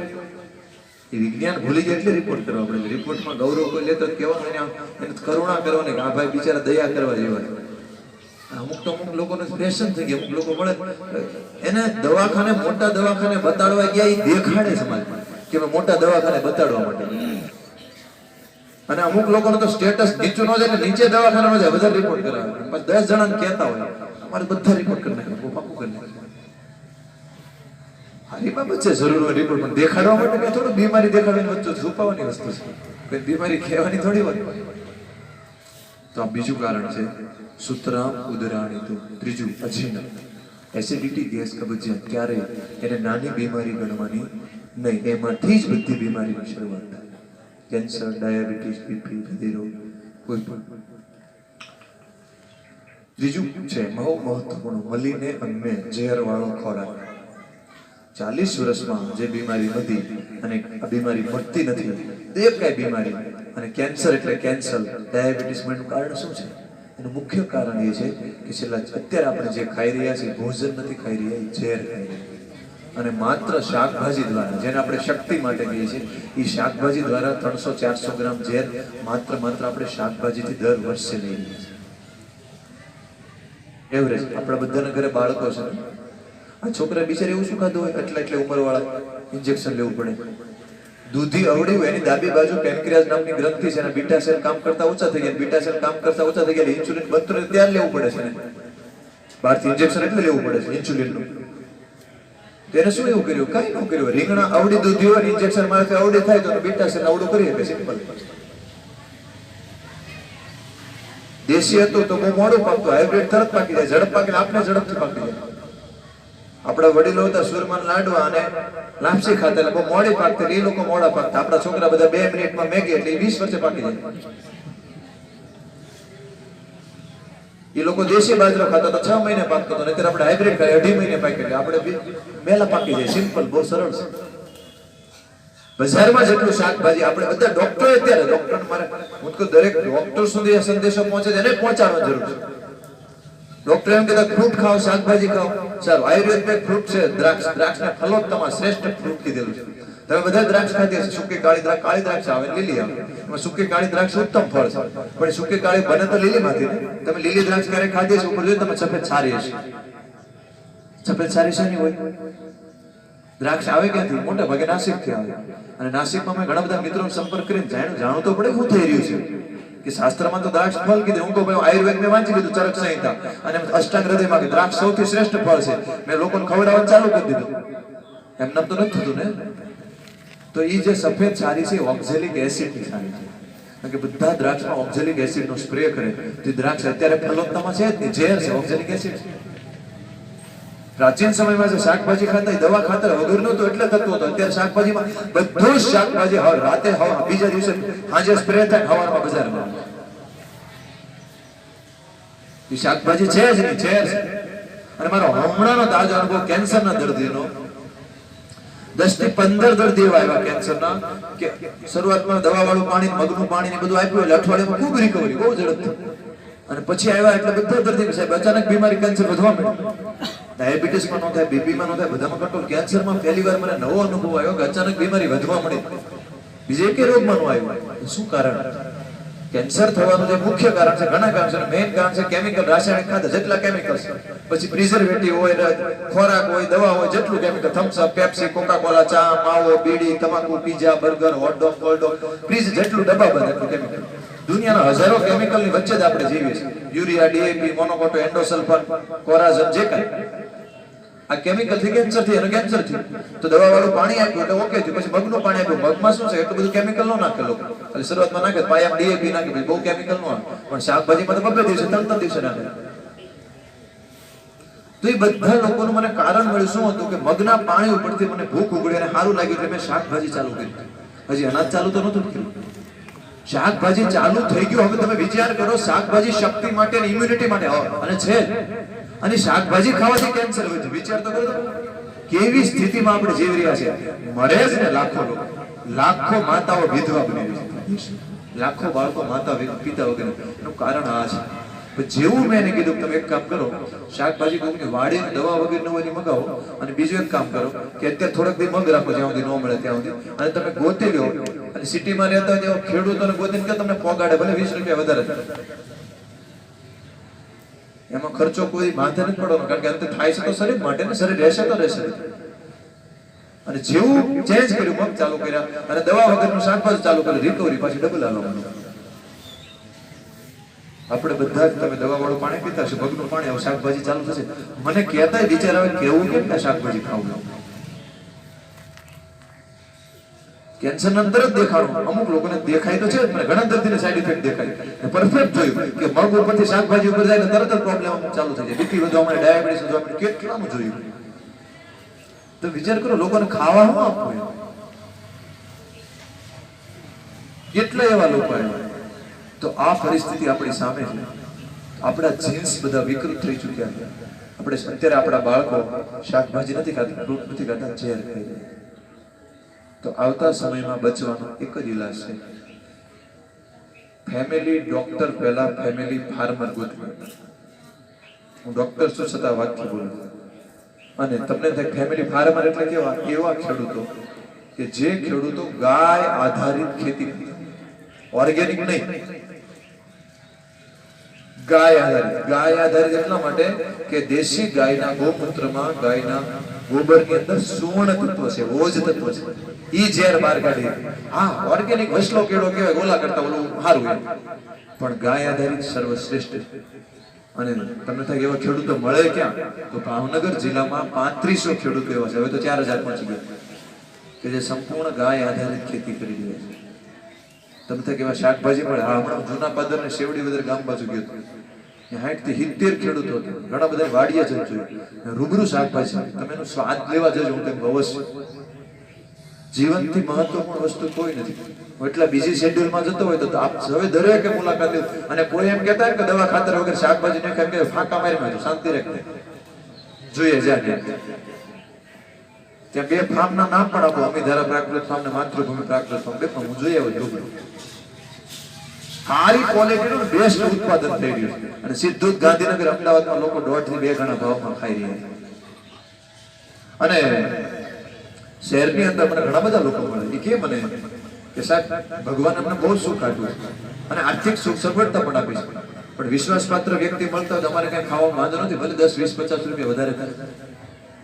Speaker 1: એ વિજ્ઞાન ભૂલી જાય એટલે રિપોર્ટ કરવા પડે. રિપોર્ટમાં ગૌરવ કોઈ લેતો કહેવાનું એને કરુણા કરવાની કે આ ભાઈ બિચારા દયા કરવા જેવા. અમુક તો અમુક લોકોને ફેશન થઈ ગઈ. અમુક લોકો મળે એને દવાખાને, મોટા દવાખાને બતાડવા ગયા એ દેખાડે સમાજ કે મોટા દવાખાને બતાડવા માટે. અને અમુક લોકોને તો સ્ટેટસ નીચું ન જાય, નીચે દવાખાને ન જાય, બધા રિપોર્ટ કરાવે. 10 જણાને કહેતા હોય અમારે બધા રિપોર્ટ કરી નાખે, પાકું કરી નાખે. હારી બાબત છે, જરૂર હોય રિપોર્ટ, પણ દેખાડવા માટે કઈ થોડું બીમારી દેખાડવાની વસ્તુ છુપાવવાની વસ્તુ છે, કઈ બીમારી કહેવાની થોડી હોય. તો આ બીજું કારણ છે સૂત્રામ ઉદરાણિતુ. ત્રીજું અજીર્ણ, એસિડિટી, ગેસ, કબજિયાત. ક્યારે એને નાની બીમારી ગણવાની નહીં, એમાંથી જ બધી બીમારીની શરૂઆત થાય. કેન્સર, ડાયાબિટીસ, બીપી, હૃદય રોગ, કોઈ પણ. ત્રીજું છે બહુ મહત્વપૂર્ણ, મલીને અન્મે, ઝેર વાળો ખોરાક. 40 વર્ષમાં જે બીમારી હતી અને આ બીમારી મળતી નથી, એક કઈ બીમારી, અને કેન્સર એટલે કેન્સર, ડાયાબિટીસ એનું કારણ શું છે? એનું મુખ્ય કારણ એ છે કે છેલ્લા અત્યારે આપણે જે ખાઈ રહ્યા છીએ, ભોજન નથી ખાઈ રહ્યા, એ ઝેર ખાઈ રહ્યા. અને માત્ર શાકભાજી દ્વારા, જેને આપણે શક્તિ માટે કહીએ છીએ, એ શાકભાજી દ્વારા 300-400 ગ્રામ ઝેર માત્ર આપણે શાકભાજીથી દર વર્ષે લઈ રહ્યા છીએ. એવરેજ આપણા બધાના ઘરે બાળકો છે, આ છોકરા બિચારા એવું શું ખાધું હોય, એટલે ઉંમરવાળા ઇન્જેક્શન લેવું પડે. દૂધી અવળી હોય, એની ડાબી બાજુ પેન્ક્રિયાસ નામની ગ્રંથિ છે, એના બીટા સેલ કામ કરતા ઓછા થઈ ગયા, બીટા સેલ કામ કરતા ઓછા થઈ ગયા, ઇન્સ્યુલિન બનતું રહે ત્યારે લેવું પડે છે. બહારથી ઇન્જેક્શન એટલે લેવું પડે છે ઇન્સ્યુલિનનું. તેને શું એવું કર્યું? કઈ ન કર્યું. રીંગણા અવળી દૂધી હોય, ઇન્જેક્શન મારે અવળી થાય તો બીટા સેલ અવળું કરી શકે, સિમ્પલ. દેશી હતું તો બહુ મોડું પાકતું, હાઇબ્રિડ તરત પાકી જાય, ઝડપ પાકે, આપણે ઝડપથી પાકી જાય. આપણા વડીલો હતા સુરમાન લાડવા અને લાપસી ખાતા, એટલે બહુ મોડી પાકતી, એ લોકો મોડા પાકતા. આપણા છોકરા બધા 2 મિનિટમાં મેગી એટલે 20 વર્ષે પાકી જાય. એ લોકો દેશી બાજરો ખાતા તો 6 મહિને પાકતો હતો, અત્યારે આપણે હાઇબ્રિડ ખાય 2.5 મહિને પાકી, એટલે આપણે વહેલા પાકી જાય. સિમ્પલ, બહુ સરળ છે. બજારમાં જેટલું શાકભાજી આપણે બધા ડોક્ટર, અત્યારે ડોક્ટર મારે હું તો દરેક ડોક્ટર સુધી સંદેશો પહોંચે છે, એને પહોંચાડવા જરૂર છે. ડોક્ટર એમ કહેતા ફ્રૂટ ખાઓ, શાકભાજી ખાઓ. સારું, આયુર્વેદમાં ફ્રૂટ છે દ્રાક્ષ. દ્રાક્ષને ફલોત્તમા શ્રેષ્ઠ ફ્રૂટ કીધેલું છે. તમે બધા દ્રાક્ષ ખાધી હશે, સૂકી કાળી દ્રાક્ષ આવે, લીલી આવે. એમાં સૂકી કાળી દ્રાક્ષ ઉત્તમ ફળ છે, પણ સૂકી કાળી બને તો લીલીમાંથી ને. તમે લીલી દ્રાક્ષ ક્યારે ખાધી હશે? ઉપર જોઈએ તમે સફેદ છારી હશે. સફેદ છારી શાની હોય? દ્રાક્ષ આવે ક્યાંથી? મોટા ભાગે નાસિકથી આવે. અને નાસિકમાં મેં ઘણા બધા મિત્રોનો સંપર્ક કરીને જાણવું તો પડે શું થઈ રહ્યું છે. કે શાસ્ત્રમાં તો દ્રાક્ષ ફળ કીધું, હું તો ભાઈ આયુર્વેદ મેં વાંચી લીધું, ચરક સંહિતા અને અષ્ટાંગ હૃદયમાં કે દ્રાક્ષ સૌથી શ્રેષ્ઠ ફળ છે. મેં લોકોને ખવડાવવાનું ચાલુ કરી દીધું. એમ નામ તો નથી થતું ને. તો એ જે સફેદ છારી છે ઓક્ઝેલિક એસિડની છારી છે, કારણ કે બધા દ્રાક્ષમાં ઓક્ઝેલિક એસિડનો સ્પ્રે કરે તો દ્રાક્ષ અત્યારે ફલોત્તમાં છે જ નહીં, ઝેર છે, ઓક્ઝેલિક એસિડ છે. પ્રાચીન સમયમાં જે શાકભાજી ખાતા દવા ખાતર વગર નહોતો એટલે થતું હતું. અત્યારે શાકભાજીમાં બધું જ શાકભાજી રાતે બીજા દિવસે સાંજે સ્પ્રે થાય, સવારમાં બજારમાં. એ શાકભાજી છે જ નહીં, ઝેર છે. અને મારો હમણાંનો તાજો અનુભવ કેન્સરના દર્દીનો, 10 થી 15 દર્દી એવા આવ્યા કેન્સરના કે શરૂઆતમાં દવાવાળું પાણી, મગનું પાણી ને બધું આપ્યું, એટલે અઠવાડિયામાં ખૂબ રિકવરી, બહુ ઝડપથી. અને પછી આવ્યા એટલે બધા દર્દી સાહેબ અચાનક બીમારી કેન્સર વધવા માંડી. ડાયાબિટીસમાં ન થાય, બીપીમાં ન થાય, બધામાં કંટ્રોલ. કેન્સરમાં પહેલી વાર મને નવો અનુભવ આવ્યો કે અચાનક બીમારી વધવા મળી, બીજે કે રોગમાં ન આવ્યો. શું કારણ? કેન્સર થવાનું જે મુખ્ય કારણ છે, ઘણા કારણ છે, મેઇન કારણ છે કેમિકલ, રાસાયણિક ખાતર. જેટલા કેમિકલ્સ, પછી પ્રિઝર્વેટિવ હોય, ખોરાક હોય, દવા હોય, જેટલું chemical, Thums up, Pepsi, Coca Cola, ચા, માવો, બીડી, તમાકુ, પીઝા, બર્ગર, હોટડોગ, કોલ્ડોગ, ફ્રીજ, જેટલું ડબ્બા બંધ એટલું કેમિકલ. દુનિયાના હજારો કેમિકલની વચ્ચે જ આપણે જીવીએ છીએ. યુરિયા, ડીએપી, મોનોકોટો, એન્ડોસલ્ફાન, કોરાઝન, જે કાંઈ આ કેમિકલ થી કેન્સર થી, અને કેન્સર થી તો દવા વાળું પાણી આપ્યું એટલે ઓકે થયું. પછી મગનું પાણી આપ્યું, મગમાં શું છે એટલું બધું કેમિકલ ન નાખે લોકો. એટલે શરૂઆતમાં નાખે પાયામાં ડીએપી નાખે, બહુ કેમિકલ ન આવે. પણ શાકભાજીમાં તો 2 દિવસે 3 દિવસે નાખે. તો એ બધા લોકોનું મને કારણ મળ્યું શું હતું કે મગના પાણી ઉપરથી મને ભૂખ ઉગડી અને સારું લાગ્યું એટલે મેં શાકભાજી ચાલુ કરી. હજી અનાજ ચાલુ તો નહોતું કર્યું, શાકભાજી ચાલુ થઈ ગયું. હવે તમે વિચાર કરો, શાકભાજી શક્તિ માટે અને ઇમ્યુનિટી માટે અને છે, અને શાકભાજી ખાવાથી કેન્સર હોય છે. વિચાર તો કરો કેવી સ્થિતિમાં આપણે જીવી રહ્યા છે. મરે જ ને લાખો લોકો, લાખો માતાઓ વિધવા બની રહી છે, લાખો બાળકો માતા પિતા વગેરે. એનું કારણ આ છે. જેવું મેં એને કીધું તમે એક કામ કરો, શાકભાજી કોઈની વાડીને દવા વગર ન હોય મગાવો. અને બીજું એક કામ કરો કે અત્યારે થોડાક દી મગ રાખો, જ્યાં સુધી ન મળે ત્યાં સુધી, અને તમે ગોતી લો. અને સિટીમાં રહેતા હોય ખેડૂતોને ગોતીને કે તમને પોગાડે, ભલે 20 રૂપિયા વધારે થાય. એમાં ખર્ચો કોઈ માથે નથી પડવાનો, કારણ કે અંતે થાય છે તો શરીર માટે ને, શરીર રહેશે તો રહેશે. અને જેવું ચેન્જ કર્યું, મગ ચાલુ કર્યા અને દવા વગરનું શાકભાજી ચાલુ કર્યું, રિકવરી પાછી ડબલ આવવાનું. આપણે બધા તમે દવા વાળું પાણી પીતા હશે, મગનું પાણી, હવે શાકભાજી ચાલુ થશે. મને કહેતા વિચાર આવે કેવું કેમ કે શાકભાજી ખાવું. કેન્સર ના તરત દેખાડું, અમુક લોકોને દેખાય તો છે, ઘણા દર્દીને સાઈડ ઇફેક્ટ દેખાય. પરફેક્ટ જોયું કે મગ ઉપરથી શાકભાજી ઉપર જાય તરત જ પ્રોબ્લેમ ચાલુ થઈ જાય, બીપી વધવા માંડે, ડાયાબિટીસ વધવા માંડે. કેટલાનું જોયું. તો વિચાર કરો, લોકોને ખાવા શું આપવું. કેટલા એવા લોકો આવ્યા. તો આ પરિસ્થિતિ આપણી સામે છે. આપણા જીન્સ બધા વિકૃત થઈ ચૂક્યા છે. આપણે અત્યારે આપણા બાળકો શાકભાજી નથી ખાતા, ફ્રૂટ નથી ખાતા, ઝેર ખાઈ જાય. તો આવતા સમયમાં બચવાનો એક જ ઈલાજ છે, ફેમિલી ડોક્ટર પહેલા ફેમિલી ફાર્મર ગોતવું. હું ડોક્ટર છું છતાં વાક્ય બોલું. અને તમને થાય ફેમિલી ફાર્મર એટલે કેવા? એવા ખેડૂતો કે જે ખેડૂતો ગાય આધારિત ખેતી, ઓર્ગેનિક નહીં, ગાય આધારિત એટલા માટે કે દેશી ગાયના ગોમૂત્રમાં, ગાયના ગોબરની અંદર સુવર્ણ તત્વ છે, ઓજ તત્વ છે, ઈ ઝેર બહાર કાઢી. હા, ઓર્ગેનિક વસલો કેળો કહેવાય, ગોલા કરતા ઓલું સારું એમ, પણ ગાય આધારિત સર્વશ્રેષ્ઠ. અને તમને થાય એવા ખેડૂતો મળે ક્યાં? તો ભાવનગર જિલ્લામાં 3500 ખેડૂતો એવા છે, હવે તો 4000 પહોંચી ગયા, કે જે સંપૂર્ણ ગાય આધારિત ખેતી કરી રહ્યા છે. તમે થાય કેવા શાકભાજી મળે? હા, હમણાં જૂના પાદર ને શેવડી બધર ગામ બાજુ ગયો હતો, 60 થી 70 ખેડૂતો હતા, ઘણા બધા વાડીએ જ જોયું, રૂબરૂ શાકભાજી. તમે એનો સ્વાદ લેવા જજો, હું તેમ અવશ્ય. જીવનથી મહત્વપૂર્ણ વસ્તુ કોઈ નથી. એટલા બીજી શેડ્યુલમાં જતો હોય તો આપ હવે દરેકે મુલાકાત લો. અને કોઈ એમ કહેતા કે દવા ખાતર વગર શાકભાજી ને ખાય કે ફાંકા મારી માજો, શાંતિ રાખે, જોઈએ જાય. ત્યાં 2 ફાર્મના નામ પણ આપો, અમીધારા પ્રાકૃત ફાર્મ ને માતૃભૂમિ પ્રાકૃત ફાર્મ, બે પણ હું જોઈએ આવ્યો. સારી ક્વોલિટીનું બેસ્ટ ઉત્પાદન થઈ રહ્યું છે. અને સીધું જ ગાંધીનગર, અમદાવાદમાં લોકો 1.5 થી 2 ગણા ભાવમાં ખાઈ રહ્યા છે. અને શહેરની અંદર મને ઘણા બધા લોકો મળે, એ કે મને કે સાહેબ ભગવાન અમને બહુ સુખ આપ્યું છે અને આર્થિક સુખ સગવડતા પણ આપી છે, પણ વિશ્વાસપાત્ર વ્યક્તિ મળતા હોય અમારે કઈ ખાવામાં વાંધો નથી, ભલે 10, 20, 50 રૂપિયા વધારે થાય.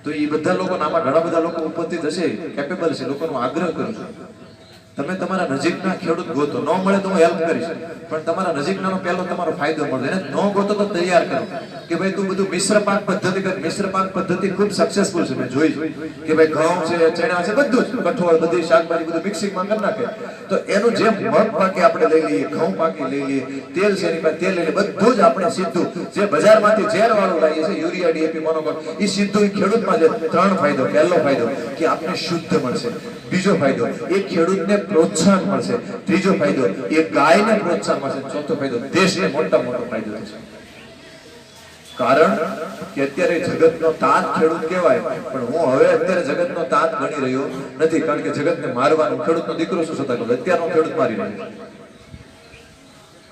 Speaker 1: તો એ બધા લોકો, આમાં ઘણા બધા લોકો ઉપસ્થિત હશે, કેપેબલ છે, લોકોનો આગ્રહ કરું છું, તમે તમારા નજીકના ખેડૂત ગોતો. ન મળે તો હું હેલ્પ કરીશ, પણ તમારા નજીકનાનો પહેલો તમારો ફાયદો મળે. એને ન ગોતો તો તૈયાર કરો કે ભાઈ તું બધું મિશ્ર પાક પદ્ધતિ કર. મિશ્ર પાક પદ્ધતિ ખૂબ સક્સેસફુલ છે, મેં જોઈ કે ભાઈ ઘઉં છે, ચણા છે, બધું જ કઠોળ, બધી શાકભાજી બધું મિક્સિંગમાં કરી નાખે. તો એનું જેમ મગ પાકે આપણે લઈ લઈએ, ઘઉં પાકે લઈ લઈએ, તેલ છે એની પાસે તેલ લઈ લઈએ, બધું જ આપણે સીધું જે બજારમાંથી ઝેર વાળું લાવીએ છીએ, યુરિયા, ડીએપી, મોનોકોટ, એ સીધું ખેડૂતમાં લે. 3 ફાયદો. પહેલો ફાયદો કે આપણે શુદ્ધ મળશે. બીજો ફાયદો એ ખેડૂતને પ્રોત્સાહન મળશે. ત્રીજો ફાયદો એ ગાયને પ્રોત્સાહન મળશે. ચોથો ફાયદો દેશને મોટો ફાયદો થશે. કારણ કે અત્યારે જગતનો તાત ખેડૂત કહેવાય, પણ હું હવે અત્યારે જગતનો તાત ગણી રહ્યો નથી, કારણ કે જગતને મારવાનું ખેડૂતનો દીકરો શું થતા અત્યારનો ખેડૂત મારી રહ્યો.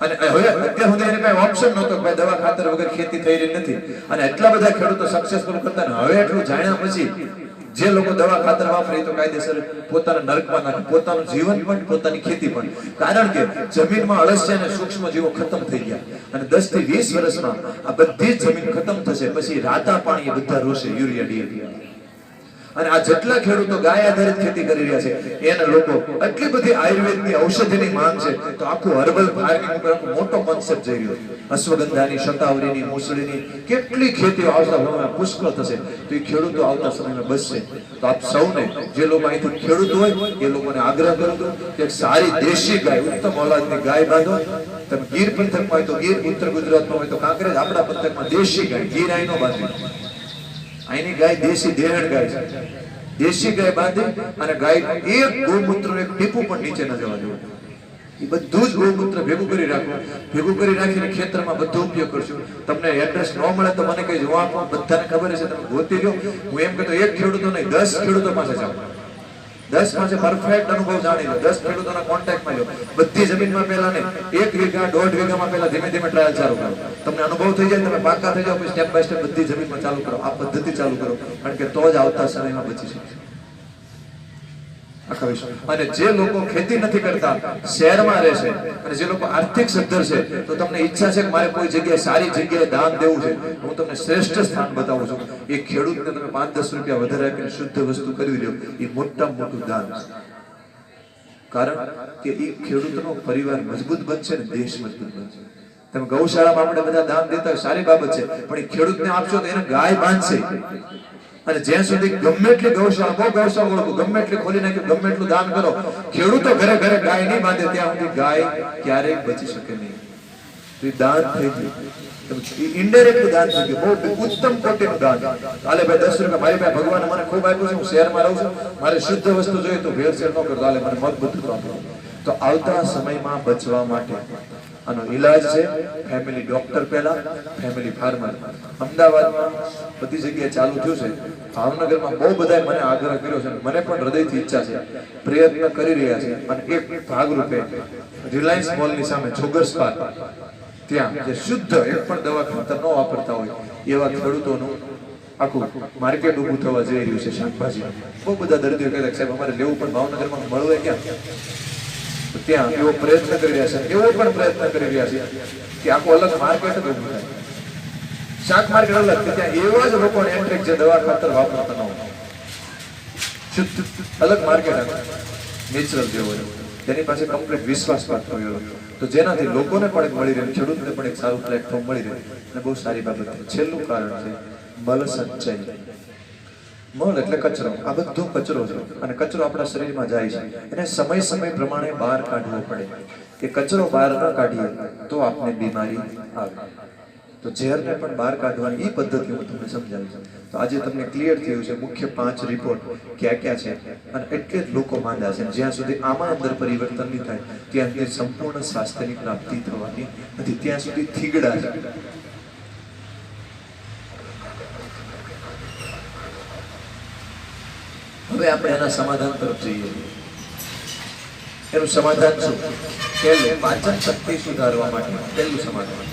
Speaker 1: અને હવે અત્યાર સુધી એની પાસે ઓપ્શન નહોતો કે દવા ખાતર વગર ખેતી થઈ રહી નથી, અને એટલા બધા ખેડૂતો સક્સેસફુલ કરતા ને હવે એટલું જાણ્યા પછી જે લોકો દવા ખાતર વાપરે તો કાયદેસર પોતાના નરકમાં નાખે, પોતાનું જીવન પણ, પોતાની ખેતી પણ. કારણ કે જમીનમાં અળસિયા અને સૂક્ષ્મ જીવો ખતમ થઈ ગયા, અને 10 થી 20 વર્ષમાં આ બધી જ જમીન ખતમ થશે. પછી રાતા પાણી બધા રોશે, યુરિયા, ડીએપી. અને આ જેટલા ખેડૂતો ગાય આધારિત ખેતી કરી રહ્યા છે, એના લોકો આટલી બધી આયુર્વેદની ઔષધિની માંગ છે, તો આખું હર્બલ ફાર્મિંગ ઉપર આખો મોટો કોન્સેપ્ટ જઈ રહ્યો છે. અશ્વગંધાની, શતાવરીની, મૂસળીની કેટલી ખેતીઓ આવતા સમયમાં પુષ્કળ થશે. તો એ ખેડૂતો આવતા સમયમાં બચશે. તો આપ સૌને, જે લોકો અહીંથી ખેડૂત હોય એ લોકોને આગ્રહ કરું છું કે સારી દેશી ગાય, ઉત્તમ ઓલાદની ગાય બાંધો. તમે ગીર પંથકમાં હોય તો ગીર, ઉત્તર ગુજરાતમાં હોય તો કાંકરેજ, આપણા પંથકમાં દેશી ગાય, ગીર આઈનો બાંધી. અહીંની ગાય દેશી દેહડ ગાય છે. દેશી ગાય બાંધી અને ગાય એક ગૌમૂત્ર, એક ટીપું પણ નીચે ન જવા દેવું. એ બધું જ ગૌમૂત્ર ભેગું કરી રાખો. ભેગું કરી રાખીને ખેતરમાં બધો ઉપયોગ કરશું. તમને એડ્રેસ ન મળે તો મને કઈ જોવા આપો, બધાને ખબર છે, તમે ગોતી લો. હું એમ કહેતો એક ખેડૂતો નહીં, 10 ખેડૂતો પાસે જાઓ, 10 પાસે પરફેક્ટ અનુભવ જાણી લો, 10 ખેડૂતોના કોન્ટેક્ટમાં લો. બધી જમીનમાં પહેલા ને 1 વીઘા 1.5 વીઘામાં પહેલા ધીમે ધીમે ટ્રાયલ ચાલુ કરો. તમને અનુભવ થઈ જાય, તમે પાકા થઈ જાઓ, પછી સ્ટેપ બાય સ્ટેપ બધી જમીનમાં ચાલુ કરો. આ પદ્ધતિ ચાલુ કરો, કારણ કે તો જ આવતા સમયમાં બચી શકશે. અને જે લોકો ખેતી નથી કરતા, શહેરમાં રહે છે, અને જે લોકો આર્થિક સદ્ધર છે, તો તમને ઈચ્છા છે કે મારે કોઈ જગ્યાએ, સારી જગ્યાએ દાન દેવું છે, હું તમને શ્રેષ્ઠ સ્થાન બતાવું છું. એ ખેડૂતને તમે 5-10 રૂપિયા વધારે આપીને શુદ્ધ વસ્તુ કરી લો, એ મોટામાં મોટું દાન છે. કારણ કે એ ખેડૂતનો પરિવાર મજબૂત બનશે ને દેશ મજબૂત બનશે. તમે ગૌશાળામાં આપણે બધા દાન દેતા હોય, સારી બાબત છે, પણ એ ખેડૂતને આપશો તો એને ગાય બાંધશે. અને જ્યાં સુધી ગમે એટલી ગૌશાળા, બહુ ગૌશાળા ઓળખું, ગમે એટલી ખોલી નાખી, ગમે એટલું દાન કરો, ખેડૂતો ઘરે ઘરે ગાય નહીં બાંધે ત્યાં સુધી ગાય ક્યારેય બચી શકે નહીં. તો એ દાન થઈ ગયું, ઇનડાયરેક્ટ દાન થઈ ગયું, બહુ ઉત્તમ કોટીનું દાન. હાલે ભાઈ 10 રૂપિયા મારી પાસે ભગવાન મને ખૂબ આપ્યું છે, હું શહેરમાં રહું છું, મારે શુદ્ધ વસ્તુ જોઈએ તો ભેળસેળ ન કરતો, હાલે મને મગ બધું આપો. તો આવતા સમયમાં બચવા માટે આનો ઈલાજ છે ફેમિલી ડોક્ટર પહેલા, ફેમિલી ફાર્મર. અમદાવાદમાં બધી જગ્યાએ ચાલુ થયું છે. ભાવનગરમાં બહુ બધાએ મને આગ્રહ કર્યો છે, મને પણ હૃદયથી ઈચ્છા છે, પ્રયત્ન કરી રહ્યા છે. અને એક ભાગરૂપે રિલાયન્સ મોલની સામે જોગર્સ પાર્ક, ત્યાં જે શુદ્ધ એક પણ દવા ખાતર ન વાપરતા હોય એવા ખેડૂતોનું આખું માર્કેટ ઊભું થવા જઈ રહ્યું છે શાકભાજી. બહુ બધા દર્દીઓ કહેતા સાહેબ અમારે લેવું પણ ભાવનગરમાં મળવે ક્યાં? ત્યાં એવો પ્રયત્ન કરી રહ્યા છે, એવો પણ પ્રયત્ન કરી રહ્યા છે કે આખું અલગ માર્કેટ જ ઊભું થાય. શાક માર્કેટ અલગ, કે ત્યાં એવા જ લોકોને એન્ટ્રેક જે દવા ખાતર વાપરતા ન હોય, શુદ્ધ અલગ માર્કેટ આવે નેચરલ જેવો તેની પાસે કમ્પ્લીટ વિશ્વાસપાત્ર હોય. તો જેનાથી લોકોને પણ એક મળી રહે, ખેડૂતને પણ એક સારું પ્લેટફોર્મ મળી રહે અને બહુ સારી બાબત છે. છેલ્લું કારણ છે મલ સંચય. મળ એટલે કચરો. આ બધો કચરો છે અને કચરો આપણા શરીરમાં જાય છે, એને સમય સમય પ્રમાણે બહાર કાઢવો પડે. કે કચરો બહાર ન કાઢીએ તો આપને બીમારી આવે. તો ઝેરને પણ બહાર કાઢવાની એ પદ્ધતિ હું તમને સમજાવીશ. તો આજે તમને ક્લિયર થયું છે મુખ્ય 5 રિપોર્ટ ક્યાં ક્યાં છે અને એટલે જ લોકો માંદા છે. જ્યાં સુધી આમાં અંદર પરિવર્તન નહીં થાય ત્યાં સુધી સંપૂર્ણ સ્વાસ્થ્યની પ્રાપ્તિ થવાની નથી. ત્યાં સુધી થીગડા છે. હવે આપણે એના સમાધાન તરફ જઈએ. એનું સમાધાન શું? પહેલું, પાચન શક્તિ સુધારવા માટે પહેલું સમાધાન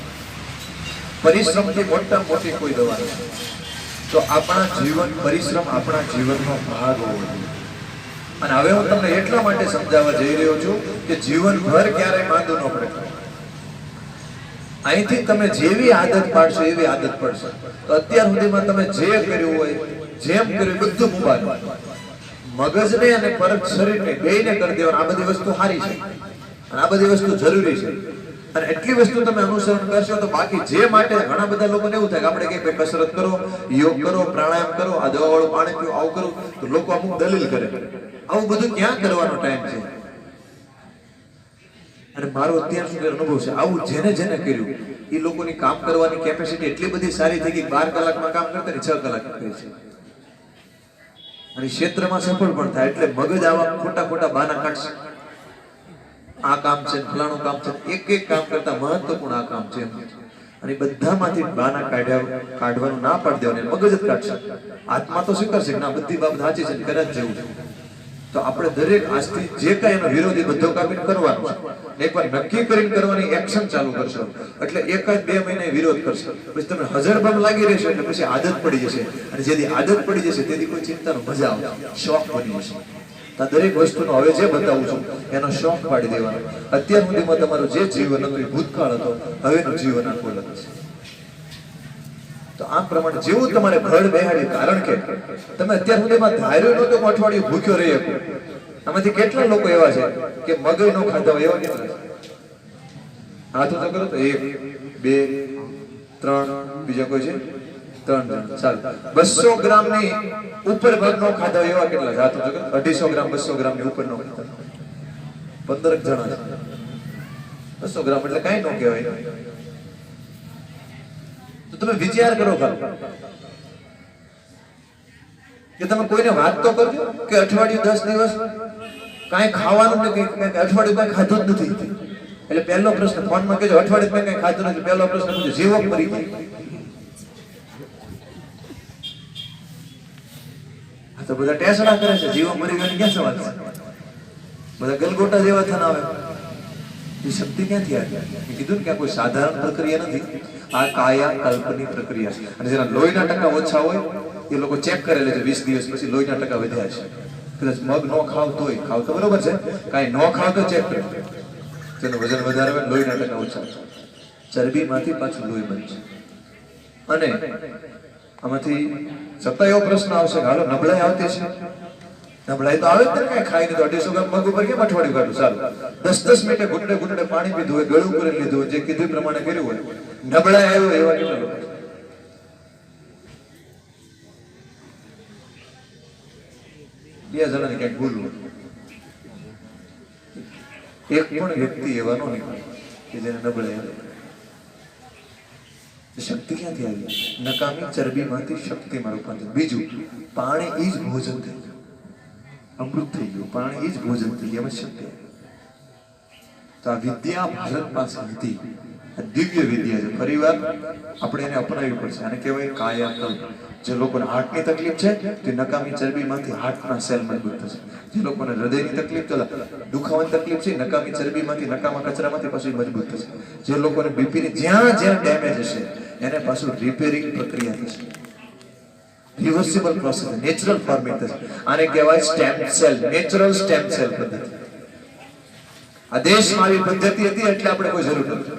Speaker 1: પરિશ્રમથી મોટા મોટી કોઈ દવા નથી. તો આપણા જીવન, પરિશ્રમ આપણા જીવનનો ભાગ હોવો જોઈએ. અને હવે હું તમને એટલા માટે સમજાવવા જઈ રહ્યો છું કે જીવનભર ક્યારેય માંદું ન પડે. અહીંથી તમે જેવી આદત પાડશો એવી આદત પડશે. તો અત્યાર સુધીમાં તમે જે કર્યું હોય, જેમ કર્યું બધું મુબારક. મગજને અને પરત શરીરને બેયને કરી દેવાનું. આ બધી વસ્તુ સારી છે અને આ બધી વસ્તુ જરૂરી છે. અને એટલી વસ્તુ તમે અનુસરણ કરશો તો બાકી જે માટે ઘણા બધા લોકોને એવું થાય કે આપણે કઈ કસરત કરો, યોગ કરો, પ્રાણાયામ કરો, આ દવા વાળું પાણી પીવો, આવું કરો, તો લોકો અમુક દલીલ કરે. આવું બધું ક્યાં કરવાનો ટાઈમ છે? અને મારો અત્યાર સુધી અનુભવ છે, આવું જેને જેને કર્યું એ લોકોની કામ કરવાની કેપેસિટી એટલી બધી સારી થઈ ગઈ, 12 કલાકમાં કામ કરતા ને 6 કલાક કરી છે. અને ક્ષેત્રમાં સફળ પણ થાય. એટલે મગજ આવા ખોટા ખોટા બહાના કાઢશે. આ કામ છે, ફલાણું કામ છે, એક એક કામ કરતા મહત્વપૂર્ણ આ કામ છે. અને બધામાંથી બહાના કાઢવાનું ના પાડી દેવાનું, મગજ જ કાઢશે. આત્મા તો સ્વીકારશે કે ના બધી બાબત સાચી છે, કરે જ જેવું છે. તો આપણે દરેક આજથી જે કાંઈ એનો વિરોધી બધો કાપીને કરવાનો છે. એકવાર નક્કી કરીને કરવાની એક્શન ચાલુ કરશો એટલે 1-2 મહિને વિરોધ કરશો, પછી તમે હજરબમ લાગી રહેશો એટલે પછી આદત પડી જશે. અને જેથી આદત પડી જશે તેથી કોઈ ચિંતાનો મજા આવશે, શોખ બની જશે. તો દરેક વસ્તુનો હવે જે બતાવું છું એનો શોખ પાડી દેવાનો. અત્યાર સુધીમાં તમારું જે જીવન હતું એ ભૂતકાળ હતો, હવેનું જીવન આખું અલગ છે. તો આ પ્રમાણે જેવું તમારે ઘર બેહાડ્યું, કારણ કે તમે અત્યાર સુધીમાં ધાર્યું નહોતું કે અઠવાડિયું ભૂખ્યો રહી શકો. આમાંથી કેટલા લોકો એવા છે કે મગજ નો ખાધા હોય? એવા કેટલા? હાથ ઊંચો કરો તો 1, 2, 3, બીજા કોઈ છે? 3 જણ. ચાલો, 200 ગ્રામની ઉપર ભાગનો ખાધા હોય એવા કેટલા? હાથ ઊંચો કરો. 250 ગ્રામ 200 ગ્રામની ઉપરનો ખાધા 15 જણા છે. 200 ગ્રામ એટલે કાંઈ ન કહેવાય. તો તમે વિચાર કરો કે તમે કોઈને વાત તો કરજો કે અઠવાડિયું 10 દિવસ કાંઈ ખાવાનું નથી, અઠવાડિયું કાંઈ ખાધું જ નથી. એટલે પહેલો પ્રશ્ન ફોનમાં કહેજો અઠવાડિયું કાંઈ ખાધું નથી. પહેલો પ્રશ્ન પૂછો જીવો મરી ગઈ. આ તો બધા ટેસડા કરે છે. જીવો મરી ગઈ ક્યાં સવાલ છે? બધા ગલગોટા જેવા થના આવે. એ શક્તિ ક્યાંથી આવી? મેં કીધું ને કે આ કોઈ સાધારણ પ્રક્રિયા નથી. આ કાયા કલ્પની પ્રક્રિયા છે. અને જેના લોહીના ટકા ઓછા હોય એ લોકો ચેક કરેલે છે 20 દિવસ પછી લોહીના ટકા વધ્યા છે. કદાચ મગ ન ખાવ તોય, ખાવ તો બરોબર છે, કાંઈ ન ખાવ તો ચેક કરો. જેનું વજન વધારે હોય લોહીના ટકા ઓછા, ચરબીમાંથી પાછું લોહી બનશે. અને આમાંથી છતાં એવો પ્રશ્ન આવશે કે હાલો નબળાઈ આવતી છે. નબળાઈ તો આવે જ ને, કાંઈ ખાઈને તો 250 ગ્રામ મગ ઉપર કેમ અઠવાડિયું કાઢું? સારું, 10 મિનિટે ઘૂંટડે ઘૂંટડે પાણી પીધું હોય, ગળું કરી લીધું હોય, જે કીધું પ્રમાણે કર્યું હોય, નબળાઈ આવ્યો એવા કેટલા લોકો? બે જણાને ક્યાંક ભૂલવું. એક પણ વ્યક્તિ એવા નો નીકળે કે જેને નબળાઈ આવે. શક્તિ ક્યાંથી આવી? નકામી ચરબીમાંથી શક્તિમાં રૂપાંતર. બીજું, પાણી એ જ ભોજન થઈ ગયું, અમૃત થઈ ગયું. પાણી એ જ ભોજન થઈ ગયું, એમાં શક્તિ. તો આ વિદ્યા ભારત પાસે હતી, દિવ્ય વિદ્યા છે. ફરીવાર આપણે એને અપનાવવી પડશે. આને કહેવાય કાયાકલ્પ. જે લોકોને હાર્ટની તકલીફ છે તે નકામી ચરબીમાંથી હાર્ટના સેલ મજબૂત થશે. જે લોકોને હૃદયની તકલીફ તો દુખાવાની તકલીફ છે નકામી ચરબીમાંથી નકામા કચરામાંથી પાછું મજબૂત થશે. જે લોકોને બીપીની જ્યાં જ્યાં ડેમેજ હશે એને પાછું રિપેરિંગ પ્રક્રિયા થશે, રિવર્સિબલ પ્રોસેસ, નેચરલ ફોર્મિંગ થશે. આને કહેવાય stem cell, natural stem cell પદ્ધતિ. આ દેશમાં આવી પદ્ધતિ હતી એટલે આપણે કોઈ જરૂર નથી.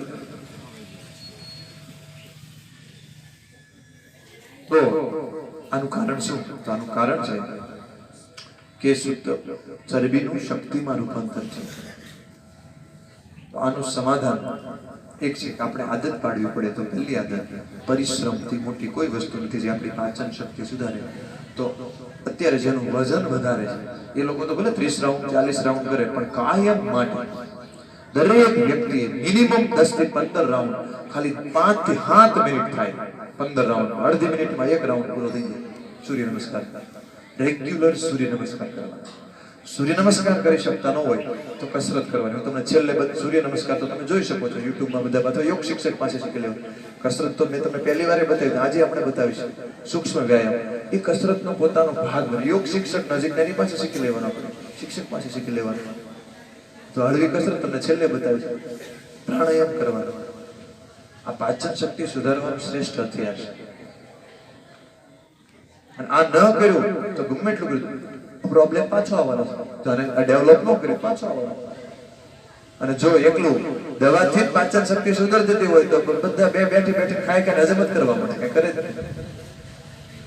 Speaker 1: તો આનું કારણ શું? તો આનું કારણ છે કે શુદ્ધ ચરબીનું શક્તિમાં રૂપાંતર છે. તો આનું સમાધાન એક છે કે આપણે આદત પાડવી પડે. તો પહેલી આદત, પરિશ્રમથી મોટી કોઈ વસ્તુ નથી જે આપણી પાચન શક્તિ સુધારે. તો અત્યારે જેનું વજન વધારે છે એ લોકો તો ભલે 30 રાઉન્ડ 40 રાઉન્ડ કરે, પણ કાયમ માટે દરેક વ્યક્તિએ મિનિમમ 10 થી 15 રાઉન્ડ, ખાલી 5 થી 7 મિનિટ થાય. 15 રાઉન્ડ, અડધી મિનિટમાં એક રાઉન્ડ પૂરો થઈ જાય. સૂર્ય નમસ્કાર, રેગ્યુલર સૂર્ય નમસ્કાર કરવાના. સૂર્ય નમસ્કાર કરી શકતા ન હોય તો કસરત કરવાની. હું તમને છેલ્લે સૂર્ય નમસ્કાર તો તમે જોઈ શકો છો યુટ્યુબમાં બધા, અથવા યોગ શિક્ષક પાસે શીખી લેવું. કસરત તો મેં તમને પહેલી વાર બતાવી, આજે આપણે બતાવીશું સૂક્ષ્મ વ્યાયામ. એ કસરતનો પોતાનો ભાગ બને. યોગ શિક્ષક નજીક એની પાસે શીખી લેવાનો, આપણે શિક્ષક પાસે શીખી લેવાનું. તો હળવી કસરત તમને છેલ્લે બતાવીશું. પ્રાણાયામ કરવાનો. આ પાચન શક્તિ સુધારવાનું શ્રેષ્ઠ હથિયાર છે. અને આ ન કર્યું તો ગમે એટલું કર્યું પ્રોબ્લેમ પાછો આવવાનો છે. તો આને ડેવલપ ન કર્યું પાછો આવવાનો. અને જો એકલું દવાથી જ પાચન શક્તિ સુધર જતી હોય તો બધા બેઠી ખાઈ કે હજમ જ કરવા માટે કઈ કરે જ નહીં.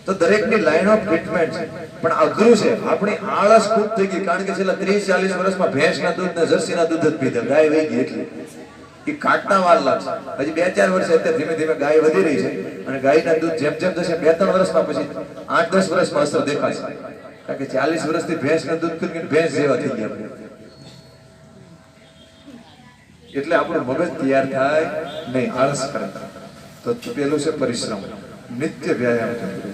Speaker 1: તો દરેકની લાઈન ઓફ ટ્રીટમેન્ટ છે, પણ અઘરું છે. આપણી આળસ ખૂબ થઈ ગઈ, કારણ કે છેલ્લા 30-40 વર્ષમાં ભેંસના દૂધ ને જર્સીના દૂધ જ પીધા. ગાય વહી ગઈ એટલી એ કાટના વાર લાગશે. હજી 2-4 વર્ષે અત્યારે ધીમે ધીમે ગાય વધી રહી છે, અને ગાયના દૂધ જેમ જેમ જશે 2-3 વર્ષમાં પછી 8-10 વર્ષમાં અસર દેખાશે. કારણ કે 40 વર્ષથી ભેંસના દૂધ કરીને ભેંસ જેવા થઈ ગયા. એટલે આપણું મગજ તૈયાર થાય નહીં, આળસ કરે. તો પેલું છે પરિશ્રમ, નિત્ય વ્યાયામ કરવો છે.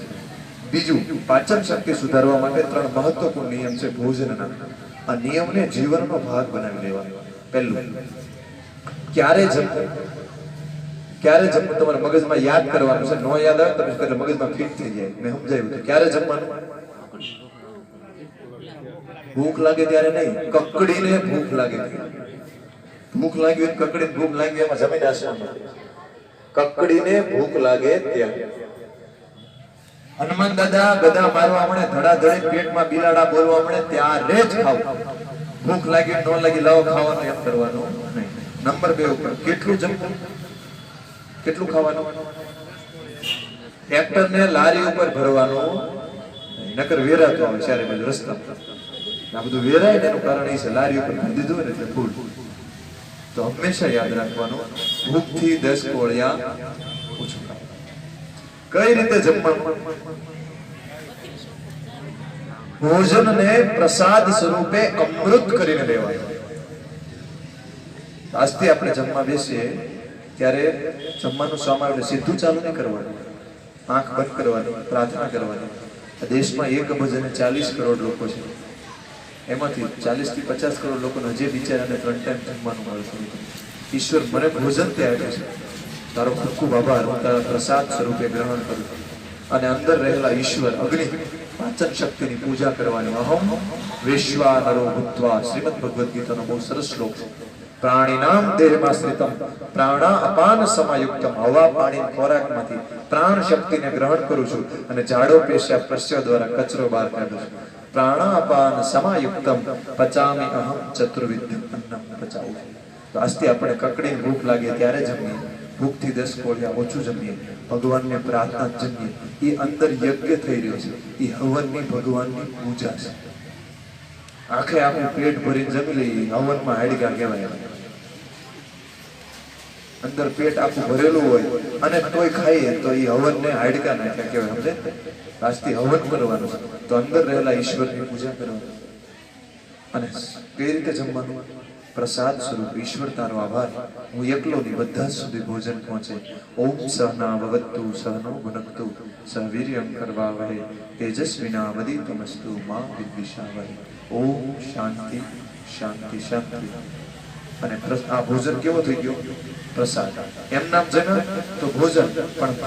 Speaker 1: બીજું, પાચન શક્તિ સુધારવા માટે 3 મહત્વપૂર્ણ નિયમ છે ભોજનના. આ નિયમને જીવનનો ભાગ બનાવી લેવાનો. પહેલું, ક્યારે જમવું, ક્યારે જમવું તમારા મગજમાં યાદ કરવાનું છે. નો યાદ આવે તમે એટલે મગજમાં ફિટ થઈ જાય. મેં સમજાવ્યું તો ક્યારે જમવાનું. ભૂખ લાગે ત્યારે નહીં, કકડીને ભૂખ લાગે. ભૂખ લાગી હોય કકડીને ભૂખ લાગી એમાં જમીને આસવાનું. કકડીને ભૂખ લાગે ત્યારે. હનુમાન દાદા ગદા મારવા મળે, ધડાધડી પેટમાં બિલાડા બોલવા મળે ત્યારે જ ખાવું. ભૂખ લાગી ન લાગી લાવો ખાવાનું એમ કરવાનું નહીં. નંબર 2 ઉપર કેટલું જમવું, કેટલું ખાવાનું. ટ્રેક્ટરને લારી ઉપર ભરવાનું, નકર વેરાતું આવે ચારે બાજુ રસ્તા. આ બધું વેરાય એનું કારણ એ છે લારી ઉપર ભરી દીધું ને એટલે ફૂલ. તો હંમેશા યાદ રાખવાનું, ભૂખથી 10 કોળિયા ઓછું ખાવાનું. કઈ રીતે જમવાનું. ભોજનને પ્રસાદ સ્વરૂપે અમૃત કરીને લેવાનું. આજથી આપણે જમવા બેસીએ ત્યારે જમવાનું સામાન સીધું ચાલુ નહીં કરવાનું, આંખ બંધ કરવાની, પ્રાર્થના કરવાની. દેશમાં 1 અબજ અને 40 કરોડ લોકો છે. એમાંથી 40 થી 50 કરોડ લોકોને હજી બિચારાને 3 ટાઈમ જમવાનું મળતું નથી. ઈશ્વર મને ભોજન તે આપ્યું છે, તારો ખૂબ ખૂબ આભાર. હું તારા પ્રસાદ સ્વરૂપે ગ્રહણ કરું છું. અને અંદર રહેલા ઈશ્વર અગ્નિ પાચન શક્તિની પૂજા કરવાની. અહમ વિશ્વાનરો ભૂત્વા, શ્રીમદ ભગવદ્ ગીતાનો બહુ સરસ શ્લોક છે. પ્રાણીનામ દેહમાં સ્થિતમ પ્રાણા અપાન સમાયુક્તમ. હવા પાણી ખોરાકમાંથી પ્રાણ શક્તિને ગ્રહણ કરું છું અને ઝાડો પેશા પ્રસ્ય દ્વારા કચરો બહાર કાઢું છું. પ્રાણા અપાન સમાયુક્તમ પચામી અહમ ચતુર્વિધ અન્નમ પચાવું. તો આજથી આપણે કકડીને ભૂખ લાગે ત્યારે જમીએ, ભૂખથી 10 કોળિયા ઓછું જમીએ, ભગવાનને પ્રાર્થના જમીએ. એ અંદર યજ્ઞ થઈ રહ્યો છે, એ હવનની ભગવાનની પૂજા છે. આખે આખું પેટ ભરીને જમી લઈએ, હવનમાં હાડકા કહેવાય. અંદર પેટ આખું ભરેલું હોય અને તોય ખાઈએ તો એ હવનને હાડકા નાખ્યા કહેવાય. સમજે? આજથી હવન કરવાનું છે, તો અંદર રહેલા ઈશ્વરની પૂજા કરવાની. અને કઈ રીતે જમવાનું. પ્રસાદ સ્વરૂપ. ઈશ્વર તારો આભાર, હું એકલો નહીં, બધા સુધી ભોજન પહોંચે. ઓમ સહના ભવતુ સહનો ભુનક્તુ સહ વીર્યં કરવાવહે તેજસ્વિનાવધીતમસ્તુ મા વિદ્વિષાવહે. ઓમ શાંતિ શાંતિ શાંતિ. અને આ ભોજન કેવો થઈ ગયો? પ્રસાદ. એમ નામ જન તો ભોજન, પણ